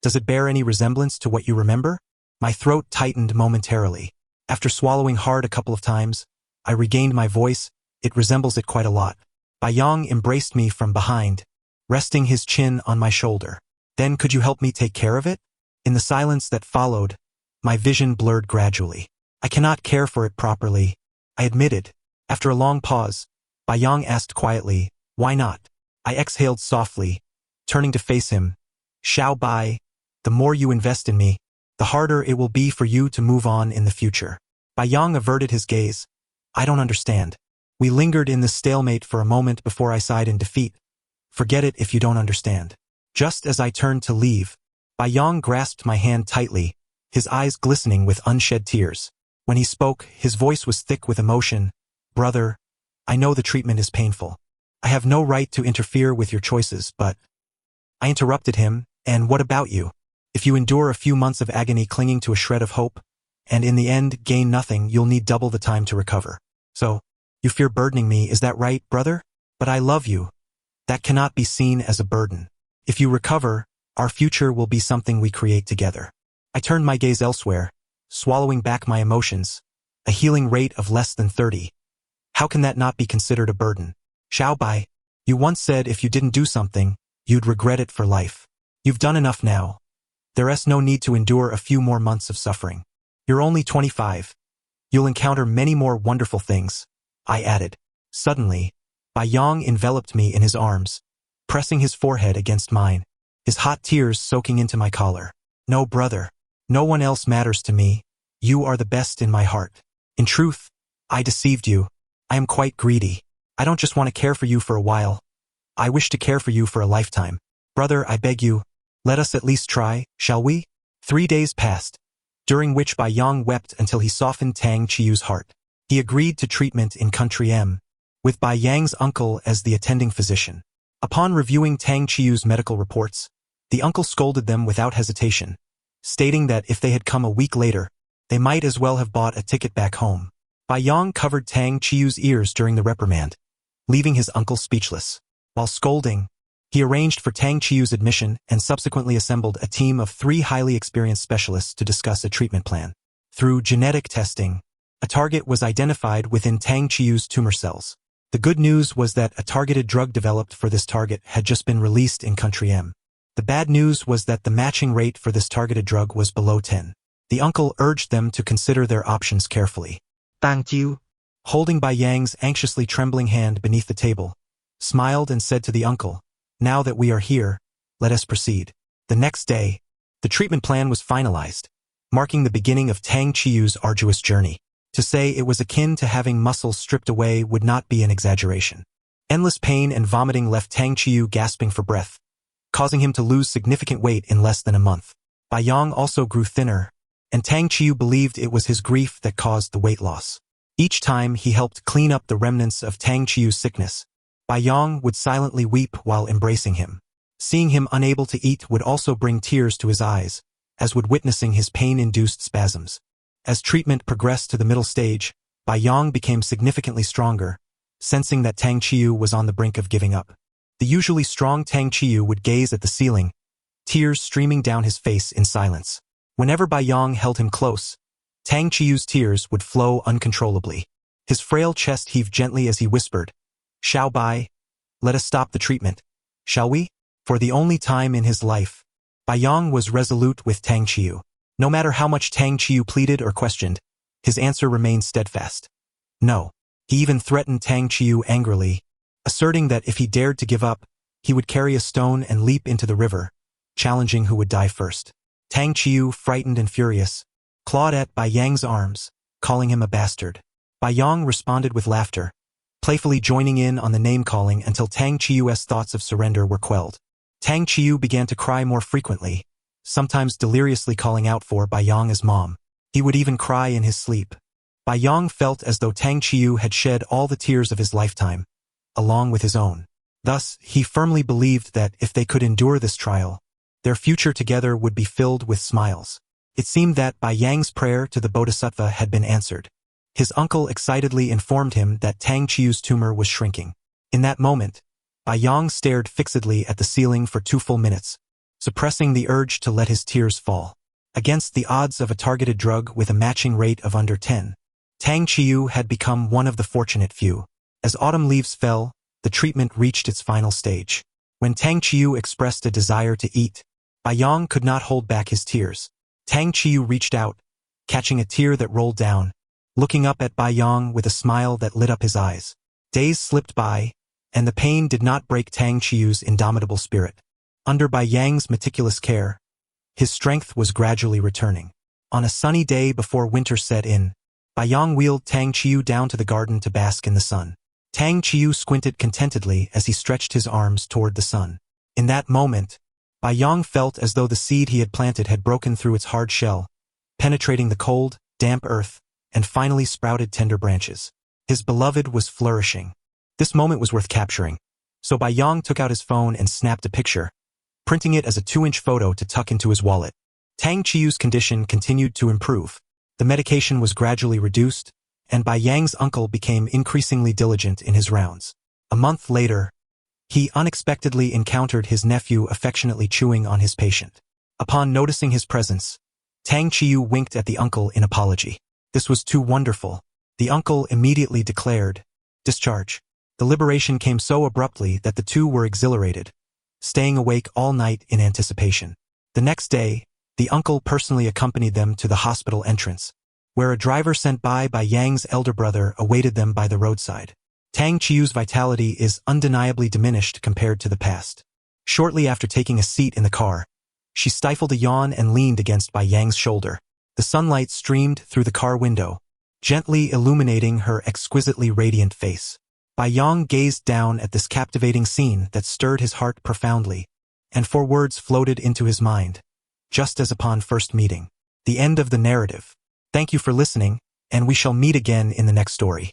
does it bear any resemblance to what you remember?" My throat tightened momentarily. After swallowing hard a couple of times, I regained my voice. "It resembles it quite a lot." Bai Yang embraced me from behind, resting his chin on my shoulder. "Then could you help me take care of it?" In the silence that followed, my vision blurred gradually. "I cannot care for it properly," I admitted. After a long pause, Bai Yang asked quietly, "Why not?" I exhaled softly, turning to face him. "Xiao Bai, the more you invest in me, the harder it will be for you to move on in the future." Bai Yang averted his gaze. "I don't understand." We lingered in this stalemate for a moment before I sighed in defeat. "Forget it if you don't understand." Just as I turned to leave, Bai Yang grasped my hand tightly, his eyes glistening with unshed tears. When he spoke, his voice was thick with emotion. "Brother, I know the treatment is painful. I have no right to interfere with your choices, but..." I interrupted him, "And what about you? If you endure a few months of agony clinging to a shred of hope, and in the end gain nothing, you'll need double the time to recover. So, You fear burdening me, is that right, brother? But I love you. That cannot be seen as a burden. If you recover, our future will be something we create together. I turned my gaze elsewhere, swallowing back my emotions. A healing rate of less than 30. How can that not be considered a burden? Xiao Bai, you once said if you didn't do something, you'd regret it for life. You've done enough now. There's no need to endure a few more months of suffering. You're only 25. You'll encounter many more wonderful things, I added. Suddenly, Bai Yang enveloped me in his arms, pressing his forehead against mine, his hot tears soaking into my collar. No, brother. No one else matters to me. You are the best in my heart. In truth, I deceived you. I am quite greedy. I don't just want to care for you for a while. I wish to care for you for a lifetime. Brother, I beg you, let us at least try, shall we? 3 days passed, during which Bai Yang wept until he softened Tang Chiu's heart. He agreed to treatment in Country M, with Bai Yang's uncle as the attending physician. Upon reviewing Tang Chiu's medical reports, the uncle scolded them without hesitation, stating that if they had come a week later, they might as well have bought a ticket back home. Bai Yang covered Tang Chiu's ears during the reprimand, leaving his uncle speechless. While scolding, he arranged for Tang Chiu's admission and subsequently assembled a team of 3 highly experienced specialists to discuss a treatment plan. Through genetic testing, a target was identified within Tang Chiu's tumor cells. The good news was that a targeted drug developed for this target had just been released in Country M. The bad news was that the matching rate for this targeted drug was below 10. The uncle urged them to consider their options carefully. Tang Chiu, Holding Bai Yang's anxiously trembling hand beneath the table, smiled and said to the uncle, "Now that we are here, let us proceed." The next day, the treatment plan was finalized, marking the beginning of Tang Chiu's arduous journey. To say it was akin to having muscles stripped away would not be an exaggeration. Endless pain and vomiting left Tang Chiu gasping for breath, causing him to lose significant weight in less than a month. Bai Yang also grew thinner, and Tang Chiu believed it was his grief that caused the weight loss. Each time he helped clean up the remnants of Tang Chiu's sickness, Bai Yang would silently weep while embracing him. Seeing him unable to eat would also bring tears to his eyes, as would witnessing his pain-induced spasms. As treatment progressed to the middle stage, Bai Yang became significantly stronger, sensing that Tang Chiu was on the brink of giving up. The usually strong Tang Chiu would gaze at the ceiling, tears streaming down his face in silence. Whenever Bai Yang held him close, Tang Chiu's tears would flow uncontrollably. His frail chest heaved gently as he whispered, "Xiao Bai, let us stop the treatment, shall we?" For the only time in his life, Bai Yang was resolute with Tang Chiu. No matter how much Tang Chiu pleaded or questioned, his answer remained steadfast. No. He even threatened Tang Chiu angrily, asserting that if he dared to give up, he would carry a stone and leap into the river, challenging who would die first. Tang Chiu, frightened and furious, clawed at Bai Yang's arms, calling him a bastard. Bai Yang responded with laughter, playfully joining in on the name-calling until Tang Chiu's thoughts of surrender were quelled. Tang Chiu began to cry more frequently, sometimes deliriously calling out for Bai Yang as mom. He would even cry in his sleep. Bai Yang felt as though Tang Chiu had shed all the tears of his lifetime, along with his own. Thus, he firmly believed that if they could endure this trial, their future together would be filled with smiles. It seemed that Bai Yang's prayer to the Bodhisattva had been answered. His uncle excitedly informed him that Tang Chiu's tumor was shrinking. In that moment, Bai Yang stared fixedly at the ceiling for 2 full minutes, suppressing the urge to let his tears fall. Against the odds of a targeted drug with a matching rate of under 10, Tang Chiu had become one of the fortunate few. As autumn leaves fell, the treatment reached its final stage. When Tang Chiu expressed a desire to eat, Bai Yang could not hold back his tears. Tang Chiu reached out, catching a tear that rolled down, looking up at Bai Yang with a smile that lit up his eyes. Days slipped by, and the pain did not break Tang Chiu's indomitable spirit. Under Bai Yang's meticulous care, his strength was gradually returning. On a sunny day before winter set in, Bai Yang wheeled Tang Chiu down to the garden to bask in the sun. Tang Chiu squinted contentedly as he stretched his arms toward the sun. In that moment, Bai Yang felt as though the seed he had planted had broken through its hard shell, penetrating the cold, damp earth, and finally sprouted tender branches. His beloved was flourishing. This moment was worth capturing, so Bai Yang took out his phone and snapped a picture, printing it as a 2-inch photo to tuck into his wallet. Tang Chiu's condition continued to improve. The medication was gradually reduced, and Bai Yang's uncle became increasingly diligent in his rounds. A month later, he unexpectedly encountered his nephew affectionately chewing on his patient. Upon noticing his presence, Tang Chiyu winked at the uncle in apology. This was too wonderful. The uncle immediately declared, "Discharge." The liberation came so abruptly that the two were exhilarated, staying awake all night in anticipation. The next day, the uncle personally accompanied them to the hospital entrance, where a driver sent by Yang's elder brother awaited them by the roadside. Tang Chiyu's vitality is undeniably diminished compared to the past. Shortly after taking a seat in the car, she stifled a yawn and leaned against Bai Yang's shoulder. The sunlight streamed through the car window, gently illuminating her exquisitely radiant face. Bai Yang gazed down at this captivating scene that stirred his heart profoundly, and 4 words floated into his mind, just as upon first meeting. The end of the narrative. Thank you for listening, and we shall meet again in the next story.